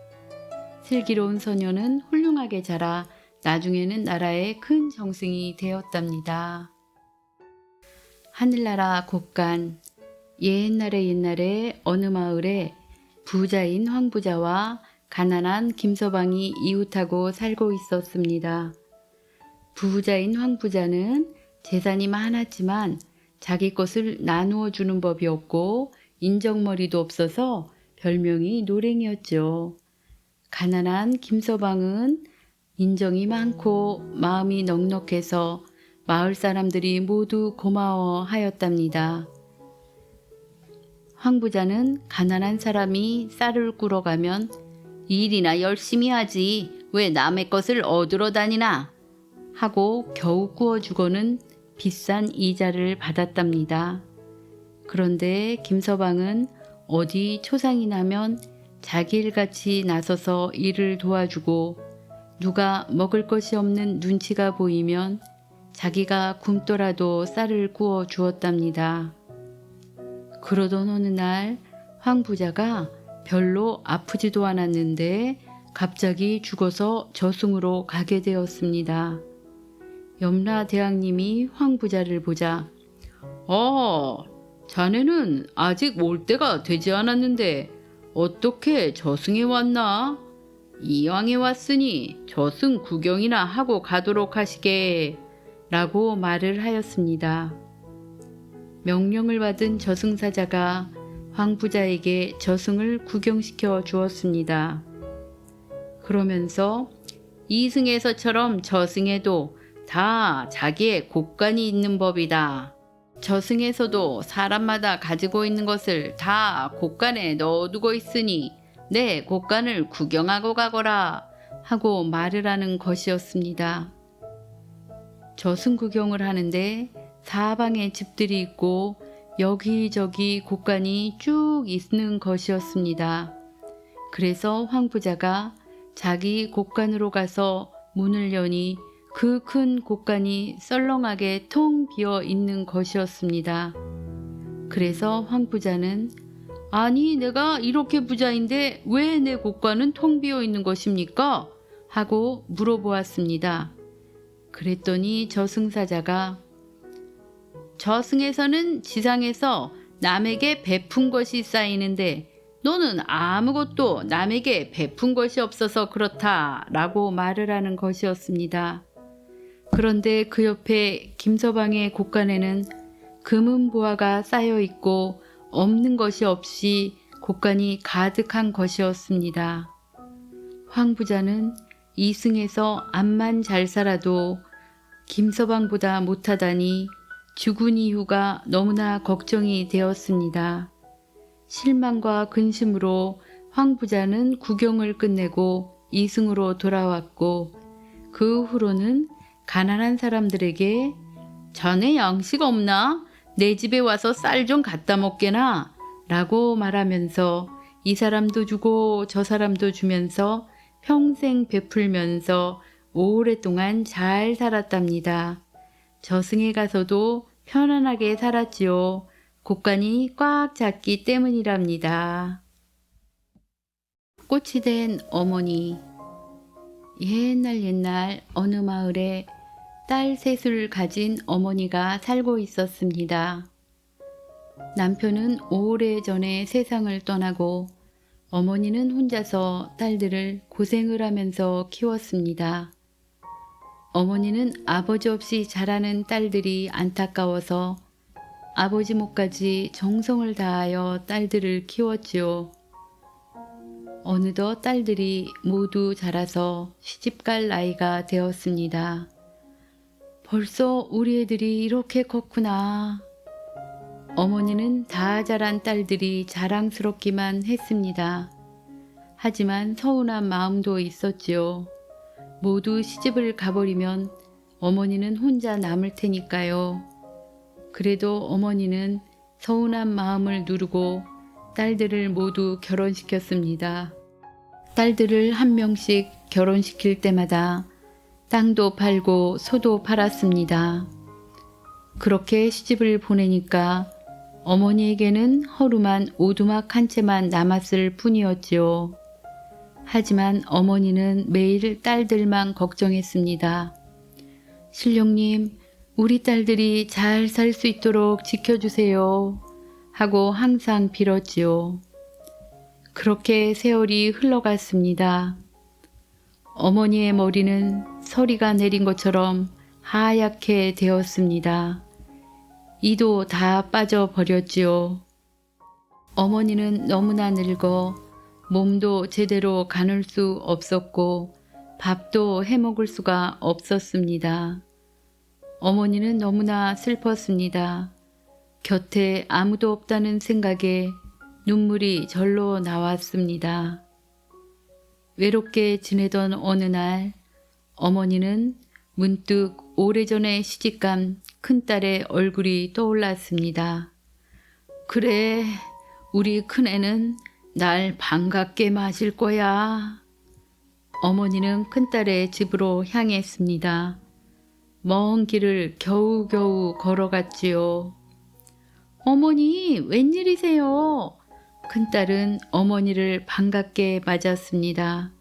슬기로운 소녀는 훌륭하게 자라 나중에는 나라의 큰 정승이 되었답니다. 하늘나라 곳간. 옛날에 어느 마을에 부자인 황부자와 가난한 김서방이 이웃하고 살고 있었습니다. 부자인 황부자는 재산이 많았지만 자기 것을 나누어 주는 법이 없고 인정머리도 없어서 별명이 노랭이었죠. 가난한 김서방은 인정이 많고 마음이 넉넉해서 마을 사람들이 모두 고마워하였답니다. 황부자는 가난한 사람이 쌀을 꾸러 가면 일이나 열심히 하지 왜 남의 것을 얻으러 다니나 하고 겨우 구워주고는 비싼 이자를 받았답니다. 그런데 김서방은 어디 초상이 나면 자기 일같이 나서서 일을 도와주고 누가 먹을 것이 없는 눈치가 보이면 자기가 굶더라도 쌀을 구워 주었답니다. 그러던 어느 날 황부자가 별로 아프지도 않았는데 갑자기 죽어서 저승으로 가게 되었습니다. 염라대왕님이 황부자를 보자 자네는 아직 올 때가 되지 않았는데 어떻게 저승에 왔나? 이왕에 왔으니 저승 구경이나 하고 가도록 하시게 라고 말을 하였습니다. 명령을 받은 저승사자가 황부자에게 저승을 구경시켜 주었습니다. 그러면서 이승에서처럼 저승에도 다 자기의 곳간이 있는 법이다. 저승에서도 사람마다 가지고 있는 것을 다 곳간에 넣어두고 있으니 내 곳간을 구경하고 가거라 하고 말을 하는 것이었습니다. 저승 구경을 하는데 사방에 집들이 있고 여기저기 곳간이 쭉 있는 것이었습니다. 그래서 황부자가 자기 곳간으로 가서 문을 여니 그 큰 곳간이 썰렁하게 텅 비어 있는 것이었습니다. 그래서 황부자는 아니 내가 이렇게 부자인데 왜 내 곳간은 텅 비어 있는 것입니까? 하고 물어보았습니다. 그랬더니 저승사자가 저승에서는 지상에서 남에게 베푼 것이 쌓이는데 너는 아무것도 남에게 베푼 것이 없어서 그렇다라고 말을 하는 것이었습니다. 그런데 그 옆에 김서방의 곳간에는 금은보화가 쌓여 있고 없는 것이 없이 곳간이 가득한 것이었습니다. 황 부자는 이승에서 암만 잘 살아도 김서방보다 못하다니 죽은 이유가 너무나 걱정이 되었습니다. 실망과 근심으로 황 부자는 구경을 끝내고 이승으로 돌아왔고 그 후로는 가난한 사람들에게 자네 양식 없나? 내 집에 와서 쌀 좀 갖다 먹게나? 라고 말하면서 이 사람도 주고 저 사람도 주면서 평생 베풀면서 오랫동안 잘 살았답니다. 저승에 가서도 편안하게 살았지요. 곳간이 꽉 찼기 때문이랍니다. 꽃이 된 어머니. 옛날 어느 마을에 딸 셋을 가진 어머니가 살고 있었습니다. 남편은 오래전에 세상을 떠나고 어머니는 혼자서 딸들을 고생을 하면서 키웠습니다. 어머니는 아버지 없이 자라는 딸들이 안타까워서 아버지 몫까지 정성을 다하여 딸들을 키웠지요. 어느덧 딸들이 모두 자라서 시집갈 나이가 되었습니다. 벌써 우리 애들이 이렇게 컸구나. 어머니는 다 자란 딸들이 자랑스럽기만 했습니다. 하지만 서운한 마음도 있었지요. 모두 시집을 가버리면 어머니는 혼자 남을 테니까요. 그래도 어머니는 서운한 마음을 누르고 딸들을 모두 결혼시켰습니다. 딸들을 한 명씩 결혼시킬 때마다 땅도 팔고 소도 팔았습니다. 그렇게 시집을 보내니까 어머니에게는 허름한 오두막 한 채만 남았을 뿐이었지요. 하지만 어머니는 매일 딸들만 걱정했습니다. 신령님, 우리 딸들이 잘 살 수 있도록 지켜주세요. 하고 항상 빌었지요. 그렇게 세월이 흘러갔습니다. 어머니의 머리는 서리가 내린 것처럼 하얗게 되었습니다. 이도 다 빠져버렸지요. 어머니는 너무나 늙어 몸도 제대로 가눌 수 없었고 밥도 해먹을 수가 없었습니다. 어머니는 너무나 슬펐습니다. 곁에 아무도 없다는 생각에 눈물이 절로 나왔습니다. 외롭게 지내던 어느 날 어머니는 문득 오래전에 시집간 큰딸의 얼굴이 떠올랐습니다. 그래, 우리 큰애는 날 반갑게 맞을 거야. 어머니는 큰딸의 집으로 향했습니다. 먼 길을 겨우겨우 걸어갔지요. 어머니, 웬일이세요? 큰딸은 어머니를 반갑게 맞았습니다.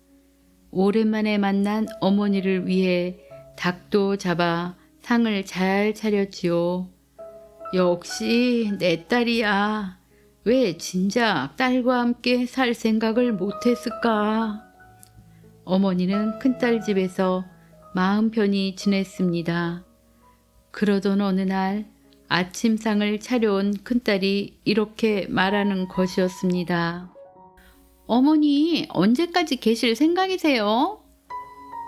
오랜만에 만난 어머니를 위해 닭도 잡아 상을 잘 차렸지요. 역시 내 딸이야. 왜 진작 딸과 함께 살 생각을 못했을까? 어머니는 큰딸 집에서 마음 편히 지냈습니다. 그러던 어느 날 아침상을 차려온 큰딸이 이렇게 말하는 것이었습니다. 어머니, 언제까지 계실 생각이세요?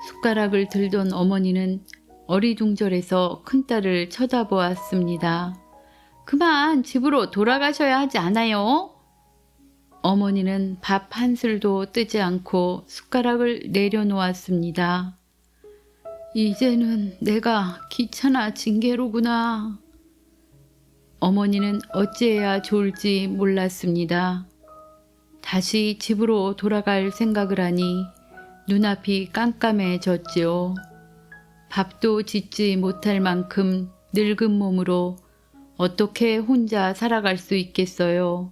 숟가락을 들던 어머니는 어리둥절해서 큰딸을 쳐다보았습니다. 그만 집으로 돌아가셔야 하지 않아요? 어머니는 밥 한 술도 뜨지 않고 숟가락을 내려놓았습니다. 이제는 내가 귀찮아진 게로구나. 어머니는 어찌해야 좋을지 몰랐습니다. 다시 집으로 돌아갈 생각을 하니 눈앞이 깜깜해졌지요. 밥도 짓지 못할 만큼 늙은 몸으로 어떻게 혼자 살아갈 수 있겠어요.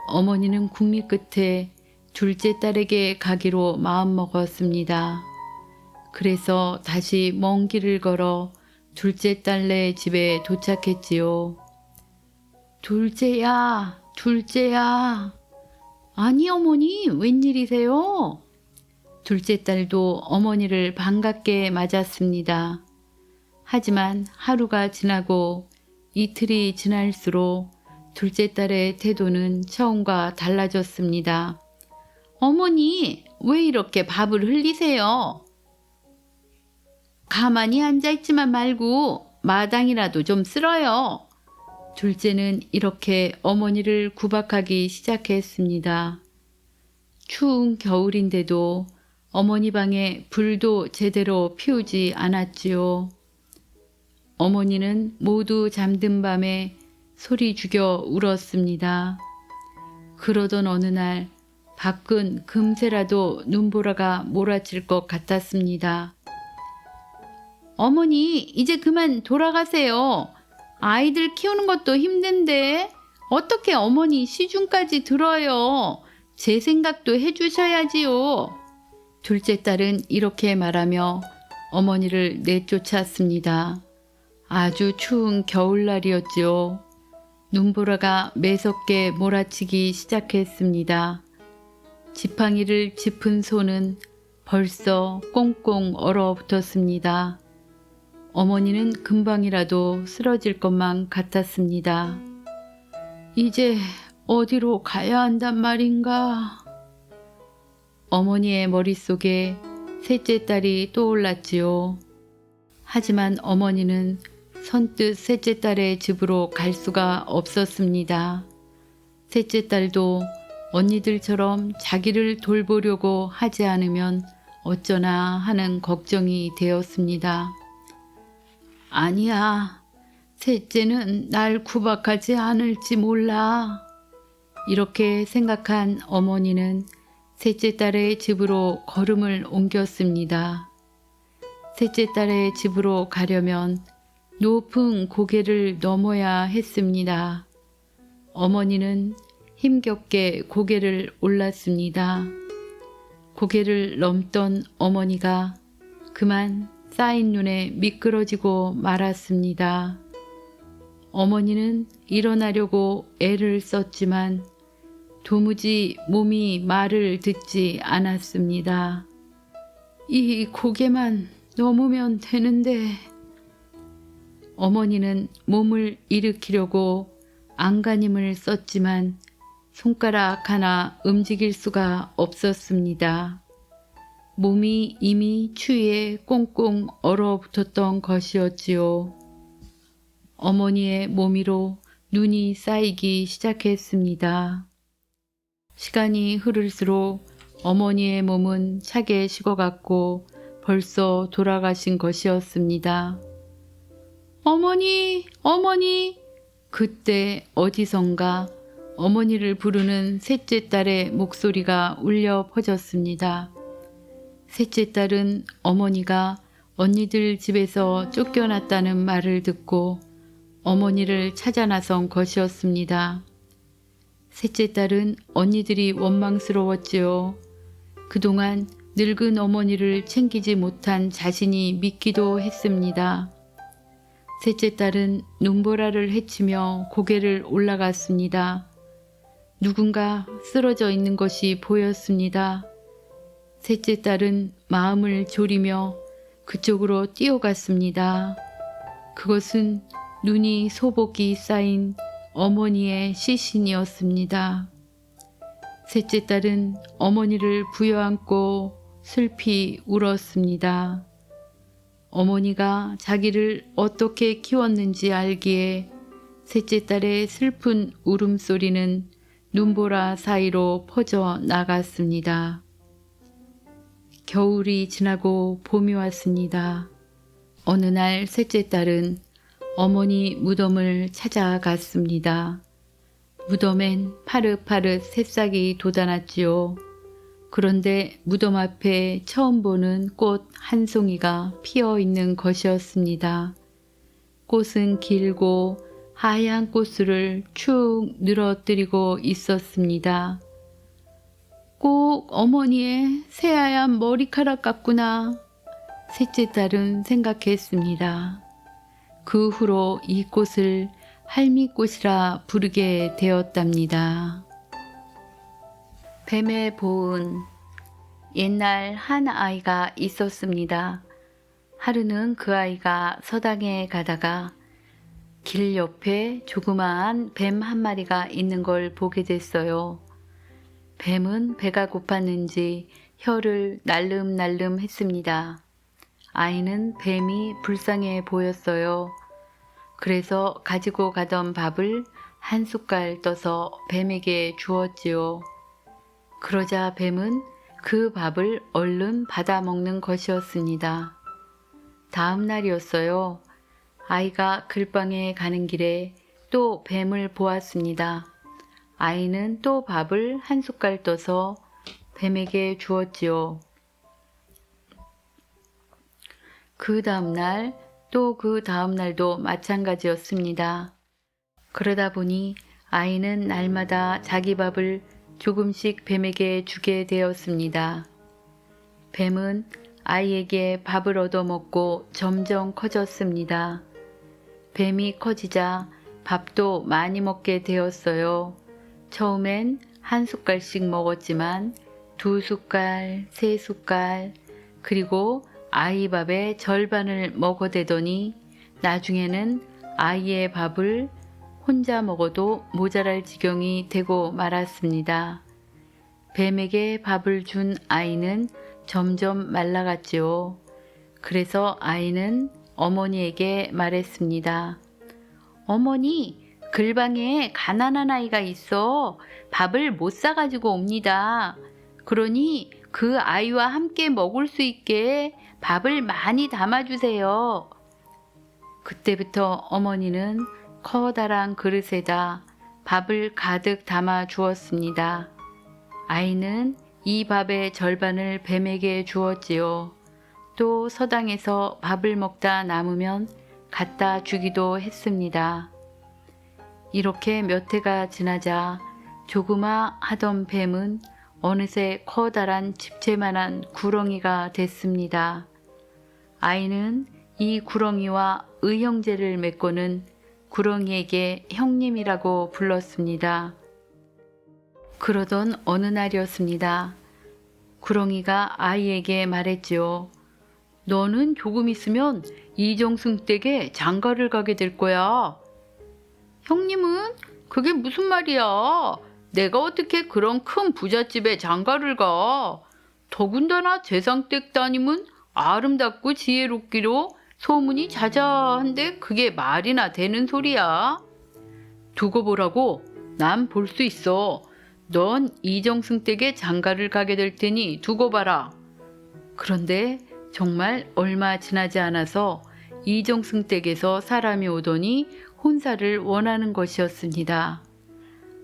어머니는 국리 끝에 둘째 딸에게 가기로 마음먹었습니다. 그래서 다시 먼 길을 걸어 둘째 딸네 집에 도착했지요. 둘째야, 둘째야. 아니 어머니, 웬일이세요? 둘째 딸도 어머니를 반갑게 맞았습니다. 하지만 하루가 지나고 이틀이 지날수록 둘째 딸의 태도는 처음과 달라졌습니다. 어머니, 왜 이렇게 밥을 흘리세요? 가만히 앉아있지만 말고 마당이라도 좀 쓸어요. 둘째는 이렇게 어머니를 구박하기 시작했습니다. 추운 겨울인데도 어머니 방에 불도 제대로 피우지 않았지요. 어머니는 모두 잠든 밤에 소리 죽여 울었습니다. 그러던 어느 날 밖은 금세라도 눈보라가 몰아칠 것 같았습니다. 어머니, 이제 그만 돌아가세요. 아이들 키우는 것도 힘든데 어떻게 어머니 시중까지 들어요. 제 생각도 해주셔야지요. 둘째 딸은 이렇게 말하며 어머니를 내쫓았습니다. 아주 추운 겨울날이었지요. 눈보라가 매섭게 몰아치기 시작했습니다. 지팡이를 짚은 손은 벌써 꽁꽁 얼어붙었습니다. 어머니는 금방이라도 쓰러질 것만 같았습니다. 이제 어디로 가야 한단 말인가? 어머니의 머릿속에 셋째 딸이 떠올랐지요. 하지만 어머니는 선뜻 셋째 딸의 집으로 갈 수가 없었습니다. 셋째 딸도 언니들처럼 자기를 돌보려고 하지 않으면 어쩌나 하는 걱정이 되었습니다. 아니야, 셋째는 날 구박하지 않을지 몰라. 이렇게 생각한 어머니는 셋째 딸의 집으로 걸음을 옮겼습니다. 셋째 딸의 집으로 가려면 높은 고개를 넘어야 했습니다. 어머니는 힘겹게 고개를 올랐습니다. 고개를 넘던 어머니가 그만 쌓인 눈에 미끄러지고 말았습니다. 어머니는 일어나려고 애를 썼지만 도무지 몸이 말을 듣지 않았습니다. 이 고개만 넘으면 되는데. 어머니는 몸을 일으키려고 안간힘을 썼지만 손가락 하나 움직일 수가 없었습니다. 몸이 이미 추위에 꽁꽁 얼어붙었던 것이었지요. 어머니의 몸 위로 눈이 쌓이기 시작했습니다. 시간이 흐를수록 어머니의 몸은 차게 식어갔고 벌써 돌아가신 것이었습니다. 어머니, 어머니! 그때 어디선가 어머니를 부르는 셋째 딸의 목소리가 울려 퍼졌습니다. 셋째 딸은 어머니가 언니들 집에서 쫓겨났다는 말을 듣고 어머니를 찾아 나선 것이었습니다. 셋째 딸은 언니들이 원망스러웠지요. 그동안 늙은 어머니를 챙기지 못한 자신이 믿기도 했습니다. 셋째 딸은 눈보라를 헤치며 고개를 올라갔습니다. 누군가 쓰러져 있는 것이 보였습니다. 셋째 딸은 마음을 졸이며 그쪽으로 뛰어갔습니다. 그것은 눈이 소복이 쌓인 어머니의 시신이었습니다. 셋째 딸은 어머니를 부여안고 슬피 울었습니다. 어머니가 자기를 어떻게 키웠는지 알기에 셋째 딸의 슬픈 울음소리는 눈보라 사이로 퍼져 나갔습니다. 겨울이 지나고 봄이 왔습니다. 어느 날 셋째 딸은 어머니 무덤을 찾아갔습니다. 무덤엔 파릇파릇 새싹이 돋아났지요. 그런데 무덤 앞에 처음 보는 꽃 한 송이가 피어 있는 것이었습니다. 꽃은 길고 하얀 꽃술을 축 늘어뜨리고 있었습니다. 꼭 어머니의 새하얀 머리카락 같구나. 셋째 딸은 생각했습니다. 그 후로 이 꽃을 할미꽃이라 부르게 되었답니다. 뱀의 보은. 옛날 한 아이가 있었습니다. 하루는 그 아이가 서당에 가다가 길 옆에 조그마한 뱀 한 마리가 있는 걸 보게 됐어요. 뱀은 배가 고팠는지 혀를 날름날름 했습니다. 아이는 뱀이 불쌍해 보였어요. 그래서 가지고 가던 밥을 한 숟갈 떠서 뱀에게 주었지요. 그러자 뱀은 그 밥을 얼른 받아 먹는 것이었습니다. 다음 날이었어요. 아이가 글방에 가는 길에 또 뱀을 보았습니다. 아이는 또 밥을 한 숟갈 떠서 뱀에게 주었지요. 그 다음 날, 또 그 다음 날도 마찬가지였습니다. 그러다 보니 아이는 날마다 자기 밥을 조금씩 뱀에게 주게 되었습니다. 뱀은 아이에게 밥을 얻어먹고 점점 커졌습니다. 뱀이 커지자 밥도 많이 먹게 되었어요. 처음엔 한 숟갈씩 먹었지만 두 숟갈, 세 숟갈, 그리고 아이 밥의 절반을 먹어대더니 나중에는 아이의 밥을 혼자 먹어도 모자랄 지경이 되고 말았습니다. 뱀에게 밥을 준 아이는 점점 말라갔지요. 그래서 아이는 어머니에게 말했습니다. 어머니, 글방에 가난한 아이가 있어 밥을 못 사가지고 옵니다. 그러니 그 아이와 함께 먹을 수 있게 밥을 많이 담아주세요. 그때부터 어머니는 커다란 그릇에다 밥을 가득 담아 주었습니다. 아이는 이 밥의 절반을 뱀에게 주었지요. 또 서당에서 밥을 먹다 남으면 갖다 주기도 했습니다. 이렇게 몇 해가 지나자 조그마 하던 뱀은 어느새 커다란 집채만한 구렁이가 됐습니다. 아이는 이 구렁이와 의형제를 맺고는 구렁이에게 형님이라고 불렀습니다. 그러던 어느 날이었습니다. 구렁이가 아이에게 말했지요. 너는 조금 있으면 이정승 댁에 장가를 가게 될 거야. 형님은? 그게 무슨 말이야? 내가 어떻게 그런 큰 부잣집에 장가를 가? 더군다나 재상댁 따님은 아름답고 지혜롭기로 소문이 자자한데 그게 말이나 되는 소리야? 두고 보라고. 난 볼 수 있어. 넌 이정승 댁에 장가를 가게 될 테니 두고 봐라. 그런데 정말 얼마 지나지 않아서 이정승 댁에서 사람이 오더니 혼사를 원하는 것이었습니다.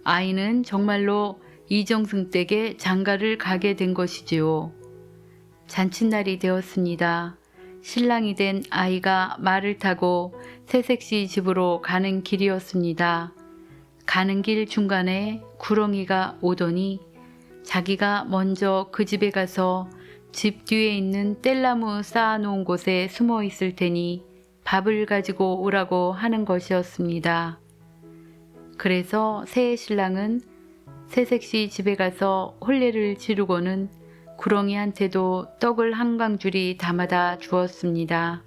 아이는 정말로 이정승 댁에 장가를 가게 된 것이지요. 잔칫날이 되었습니다. 신랑이 된 아이가 말을 타고 새색시 집으로 가는 길이었습니다. 가는 길 중간에 구렁이가 오더니 자기가 먼저 그 집에 가서 집 뒤에 있는 뗄나무 쌓아놓은 곳에 숨어 있을 테니 밥을 가지고 오라고 하는 것이었습니다. 그래서 새 신랑은 새색시 집에 가서 혼례를 치르고는 구렁이한테도 떡을 한 강줄이 담아다 주었습니다.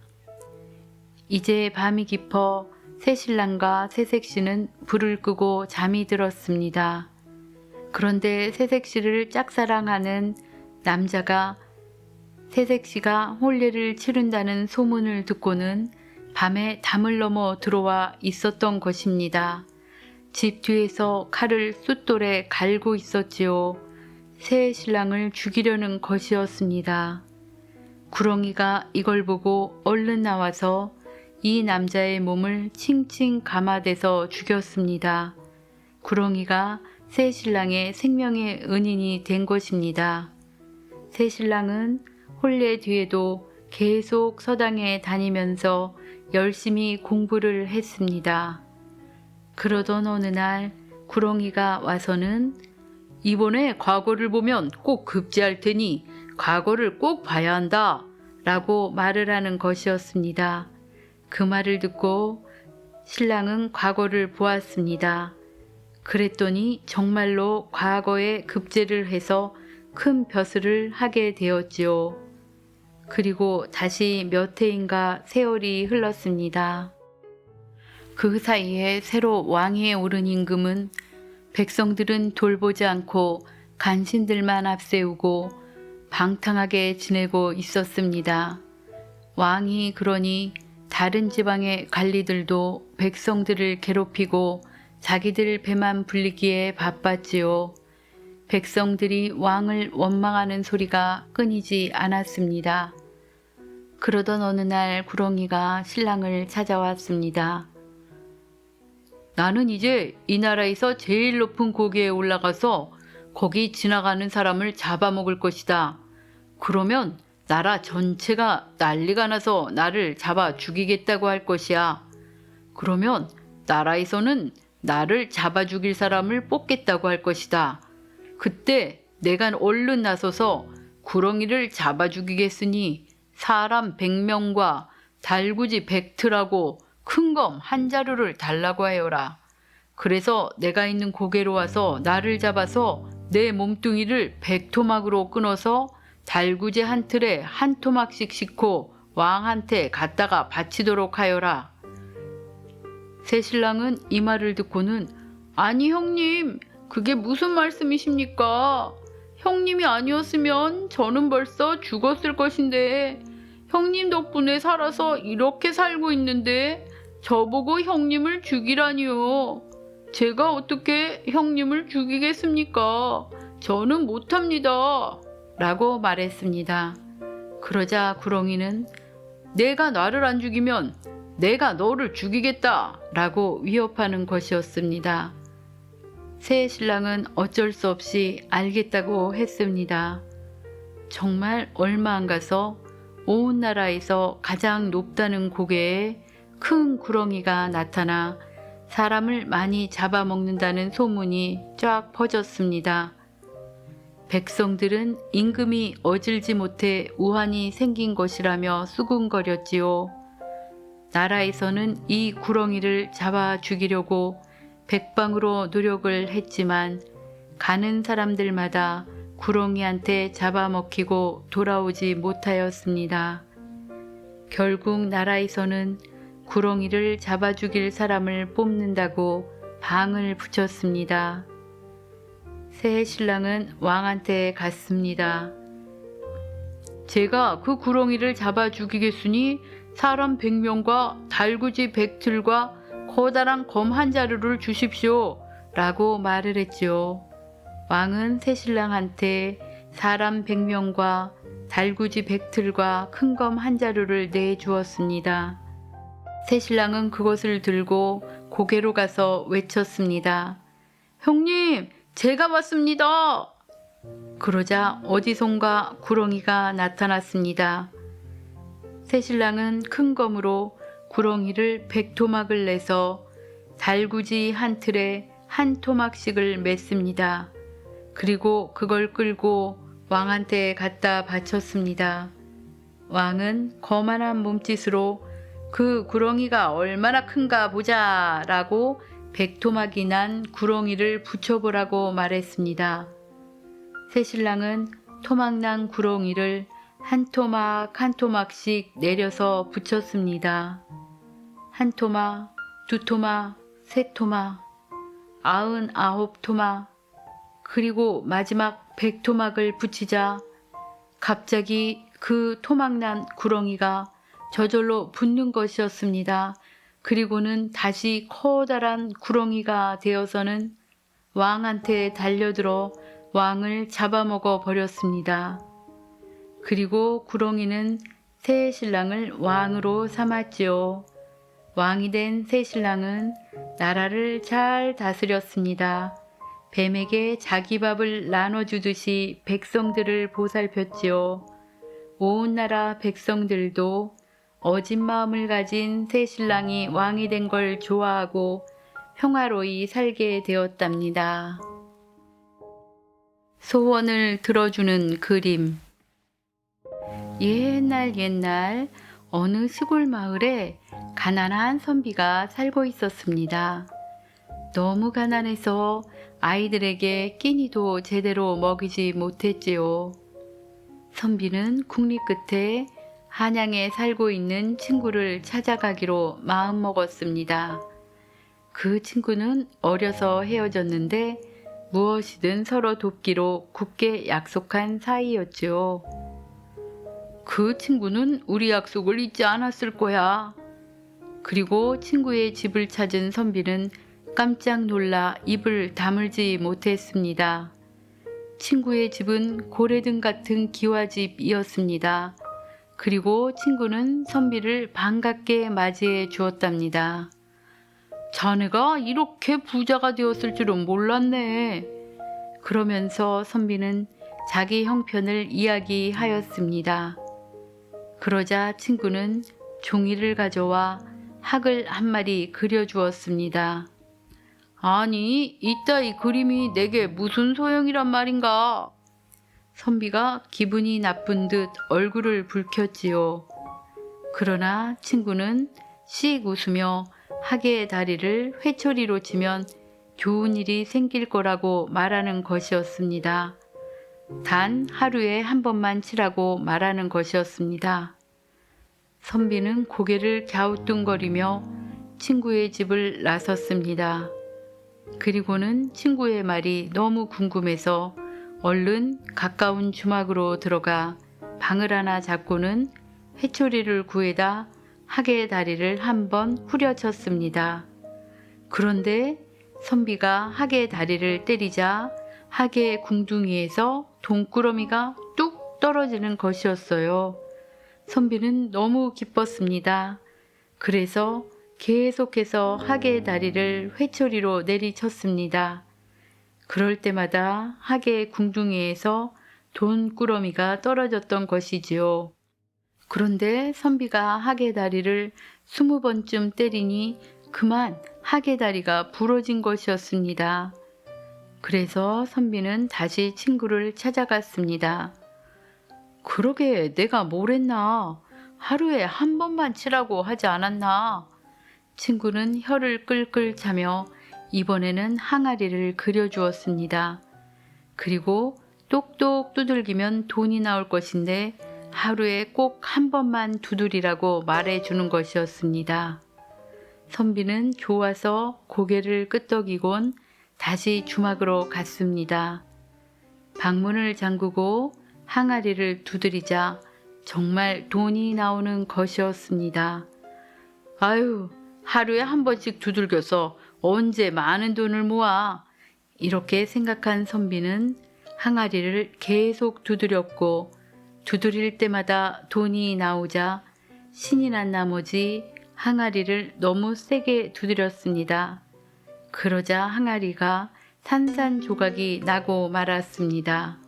이제 밤이 깊어 새신랑과 새색시는 불을 끄고 잠이 들었습니다. 그런데 새색시를 짝사랑하는 남자가 새색시가 혼례를 치른다는 소문을 듣고는 밤에 담을 넘어 들어와 있었던 것입니다. 집 뒤에서 칼을 숫돌에 갈고 있었지요. 새 신랑을 죽이려는 것이었습니다. 구렁이가 이걸 보고 얼른 나와서 이 남자의 몸을 칭칭 감아대서 죽였습니다. 구렁이가 새 신랑의 생명의 은인이 된 것입니다. 새 신랑은 혼례 뒤에도 계속 서당에 다니면서 열심히 공부를 했습니다. 그러던 어느 날 구렁이가 와서는 이번에 과거를 보면 꼭 급제할 테니 과거를 꼭 봐야 한다 라고 말을 하는 것이었습니다. 그 말을 듣고 신랑은 과거를 보았습니다. 그랬더니 정말로 과거에 급제를 해서 큰 벼슬을 하게 되었지요. 그리고 다시 몇 해인가 세월이 흘렀습니다. 그 사이에 새로 왕위에 오른 임금은 백성들은 돌보지 않고 간신들만 앞세우고 방탕하게 지내고 있었습니다. 왕이 그러니 다른 지방의 관리들도 백성들을 괴롭히고 자기들 배만 불리기에 바빴지요. 백성들이 왕을 원망하는 소리가 끊이지 않았습니다. 그러던 어느 날 구렁이가 신랑을 찾아왔습니다. 나는 이제 이 나라에서 제일 높은 고개에 올라가서 거기 지나가는 사람을 잡아먹을 것이다. 그러면 나라 전체가 난리가 나서 나를 잡아 죽이겠다고 할 것이야. 그러면 나라에서는 나를 잡아 죽일 사람을 뽑겠다고 할 것이다. 그때 내가 얼른 나서서 구렁이를 잡아 죽이겠으니 사람 100명과 달구지 100틀하고 큰 검 한 자루를 달라고 하여라. 그래서 내가 있는 고개로 와서 나를 잡아서 내 몸뚱이를 100토막으로 끊어서 달구지 한 틀에 한 토막씩 싣고 왕한테 갖다가 바치도록 하여라. 새신랑은 이 말을 듣고는 아니 형님, 그게 무슨 말씀이십니까? 형님이 아니었으면 저는 벌써 죽었을 것인데 형님 덕분에 살아서 이렇게 살고 있는데 저보고 형님을 죽이라니요. 제가 어떻게 형님을 죽이겠습니까? 저는 못합니다. 라고 말했습니다. 그러자 구렁이는 내가 나를 안 죽이면 내가 너를 죽이겠다 라고 위협하는 것이었습니다. 새 신랑은 어쩔 수 없이 알겠다고 했습니다. 정말 얼마 안 가서 온 나라에서 가장 높다는 고개에 큰 구렁이가 나타나 사람을 많이 잡아먹는다는 소문이 쫙 퍼졌습니다. 백성들은 임금이 어질지 못해 우환이 생긴 것이라며 수군거렸지요. 나라에서는 이 구렁이를 잡아 죽이려고 백방으로 노력을 했지만 가는 사람들마다 구렁이한테 잡아먹히고 돌아오지 못하였습니다. 결국 나라에서는 구렁이를 잡아 죽일 사람을 뽑는다고 방을 붙였습니다. 새 신랑은 왕한테 갔습니다. 제가 그 구렁이를 잡아 죽이겠으니 사람 100명과 달구지 100틀과 커다란 검 한 자루를 주십시오 라고 말을 했지요. 왕은 새신랑한테 사람 100명과 달구지 100틀과 큰 검 한 자루를 내주었습니다. 새신랑은 그것을 들고 고개로 가서 외쳤습니다. 형님, 제가 왔습니다. 그러자 어디선가 구렁이가 나타났습니다. 새신랑은 큰 검으로 구렁이를 100토막을 내서 달구지 한 틀에 한 토막씩을 맸습니다. 그리고 그걸 끌고 왕한테 갖다 바쳤습니다. 왕은 거만한 몸짓으로 그 구렁이가 얼마나 큰가 보자 라고 100토막이 난 구렁이를 붙여보라고 말했습니다. 새신랑은 토막난 구렁이를 한 토막 한 토막씩 내려서 붙였습니다. 한 토막, 두 토막, 세 토막, 99토막, 그리고 마지막 100토막을 붙이자 갑자기 그 토막난 구렁이가 저절로 붙는 것이었습니다. 그리고는 다시 커다란 구렁이가 되어서는 왕한테 달려들어 왕을 잡아먹어 버렸습니다. 그리고 구렁이는 새 신랑을 왕으로 삼았지요. 왕이 된 새 신랑은 나라를 잘 다스렸습니다. 뱀에게 자기 밥을 나눠주듯이 백성들을 보살폈지요. 온 나라 백성들도 어진 마음을 가진 새 신랑이 왕이 된 걸 좋아하고 평화로이 살게 되었답니다. 소원을 들어주는 그림. 옛날 어느 시골 마을에 가난한 선비가 살고 있었습니다. 너무 가난해서 아이들에게 끼니도 제대로 먹이지 못했지요. 선비는 국리 끝에 한양에 살고 있는 친구를 찾아가기로 마음먹었습니다. 그 친구는 어려서 헤어졌는데 무엇이든 서로 돕기로 굳게 약속한 사이였지요. 그 친구는 우리 약속을 잊지 않았을 거야. 그리고 친구의 집을 찾은 선비는 깜짝 놀라 입을 다물지 못했습니다. 친구의 집은 고래등 같은 기와집이었습니다. 그리고 친구는 선비를 반갑게 맞이해 주었답니다. 자네가 이렇게 부자가 되었을 줄은 몰랐네. 그러면서 선비는 자기 형편을 이야기하였습니다. 그러자 친구는 종이를 가져와 학을 한 마리 그려주었습니다. 아니, 이따위 그림이 내게 무슨 소용이란 말인가? 선비가 기분이 나쁜 듯 얼굴을 붉혔지요. 그러나 친구는 씩 웃으며 학의 다리를 회초리로 치면 좋은 일이 생길 거라고 말하는 것이었습니다. 단 하루에 한 번만 치라고 말하는 것이었습니다. 선비는 고개를 갸우뚱거리며 친구의 집을 나섰습니다. 그리고는 친구의 말이 너무 궁금해서 얼른 가까운 주막으로 들어가 방을 하나 잡고는 회초리를 구해다 학의 다리를 한번 후려쳤습니다. 그런데 선비가 학의 다리를 때리자 학의 궁둥이에서 돈꾸러미가 뚝 떨어지는 것이었어요. 선비는 너무 기뻤습니다. 그래서 계속해서 학의 다리를 회초리로 내리쳤습니다. 그럴 때마다 학의 궁둥이에서 돈꾸러미가 떨어졌던 것이지요. 그런데 선비가 학의 다리를 20번쯤 때리니 그만 학의 다리가 부러진 것이었습니다. 그래서 선비는 다시 친구를 찾아갔습니다. 그러게 내가 뭘 했나? 하루에 한 번만 치라고 하지 않았나? 친구는 혀를 끌끌 차며 이번에는 항아리를 그려주었습니다. 그리고 똑똑 두들기면 돈이 나올 것인데 하루에 꼭 한 번만 두드리라고 말해주는 것이었습니다. 선비는 좋아서 고개를 끄덕이곤 다시 주막으로 갔습니다. 방문을 잠그고 항아리를 두드리자 정말 돈이 나오는 것이었습니다. 아유, 하루에 한 번씩 두들겨서 언제 많은 돈을 모아? 이렇게 생각한 선비는 항아리를 계속 두드렸고 두드릴 때마다 돈이 나오자 신이 난 나머지 항아리를 너무 세게 두드렸습니다. 그러자 항아리가 산산조각이 나고 말았습니다.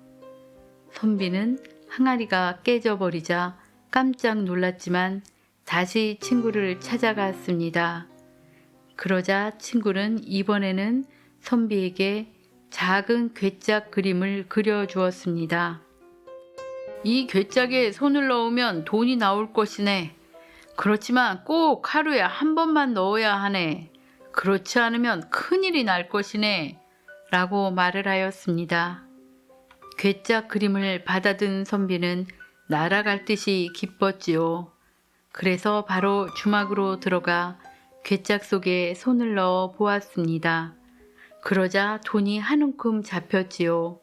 선비는 항아리가 깨져버리자 깜짝 놀랐지만 다시 친구를 찾아갔습니다. 그러자 친구는 이번에는 선비에게 작은 괴짝 그림을 그려주었습니다. 이 괴짝에 손을 넣으면 돈이 나올 것이네. 그렇지만 꼭 하루에 한 번만 넣어야 하네. 그렇지 않으면 큰일이 날 것이네. 라고 말을 하였습니다. 괴짝 그림을 받아든 선비는 날아갈 듯이 기뻤지요. 그래서 바로 주막으로 들어가 괴짝 속에 손을 넣어 보았습니다. 그러자 돈이 한 움큼 잡혔지요.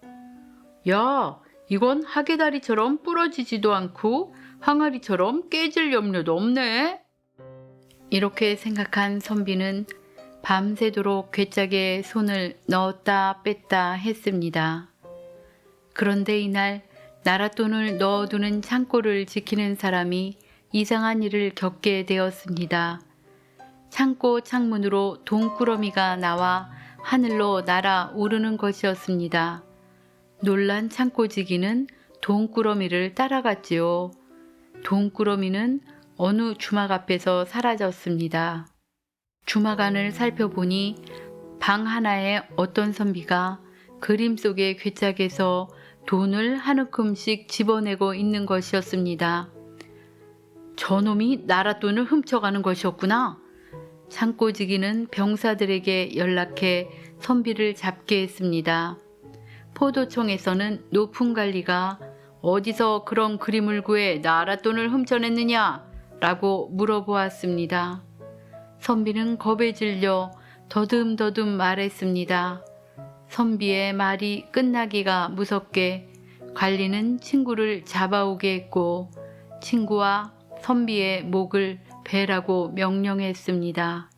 야, 이건 하계다리처럼 부러지지도 않고 항아리처럼 깨질 염려도 없네. 이렇게 생각한 선비는 밤새도록 괴짝에 손을 넣었다 뺐다 했습니다. 그런데 이날 나랏돈을 넣어두는 창고를 지키는 사람이 이상한 일을 겪게 되었습니다. 창고 창문으로 돈꾸러미가 나와 하늘로 날아오르는 것이었습니다. 놀란 창고지기는 돈꾸러미를 따라갔지요. 돈꾸러미는 어느 주막 앞에서 사라졌습니다. 주막 안을 살펴보니 방 하나에 어떤 선비가 그림 속의 괴짝에서 돈을 한 움큼씩 집어내고 있는 것이었습니다. 저놈이 나라 돈을 훔쳐가는 것이었구나. 산꼬지기는 병사들에게 연락해 선비를 잡게 했습니다. 포도청에서는 높은 관리가 어디서 그런 그림을 구해 나라 돈을 훔쳐냈느냐? 라고 물어보았습니다. 선비는 겁에 질려 더듬더듬 말했습니다. 선비의 말이 끝나기가 무섭게 관리는 친구를 잡아오게 했고 친구와 선비의 목을 베라고 명령했습니다.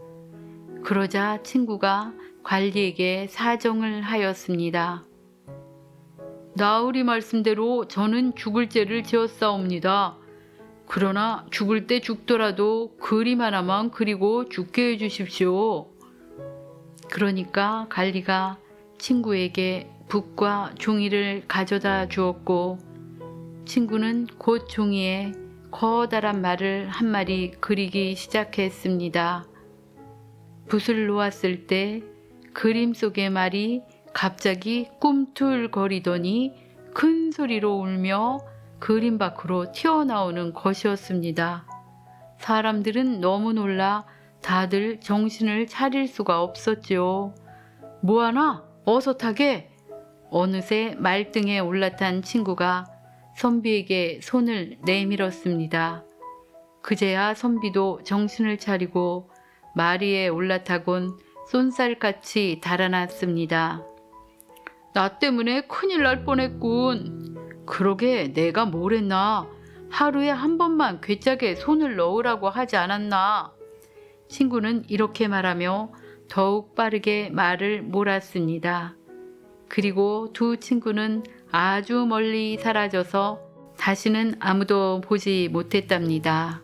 그러자 친구가 관리에게 사정을 하였습니다. 나으리 말씀대로 저는 죽을 죄를 지었사옵니다. 그러나 죽을 때 죽더라도 그림 하나만 그리고 죽게 해주십시오. 그러니까 관리가 친구에게 붓과 종이를 가져다 주었고 친구는 곧 종이에 커다란 말을 한 마리 그리기 시작했습니다. 붓을 놓았을 때 그림 속의 말이 갑자기 꿈틀거리더니 큰 소리로 울며 그림 밖으로 튀어나오는 것이었습니다. 사람들은 너무 놀라 다들 정신을 차릴 수가 없었지요. 뭐하나? 어서 타게! 어느새 말등에 올라탄 친구가 선비에게 손을 내밀었습니다. 그제야 선비도 정신을 차리고 마리에 올라타곤 쏜살같이 달아났습니다. 나 때문에 큰일 날 뻔했군. 그러게 내가 뭘 했나? 하루에 한 번만 괴짝에 손을 넣으라고 하지 않았나? 친구는 이렇게 말하며 더욱 빠르게 말을 몰았습니다. 그리고 두 친구는 아주 멀리 사라져서 다시는 아무도 보지 못했답니다.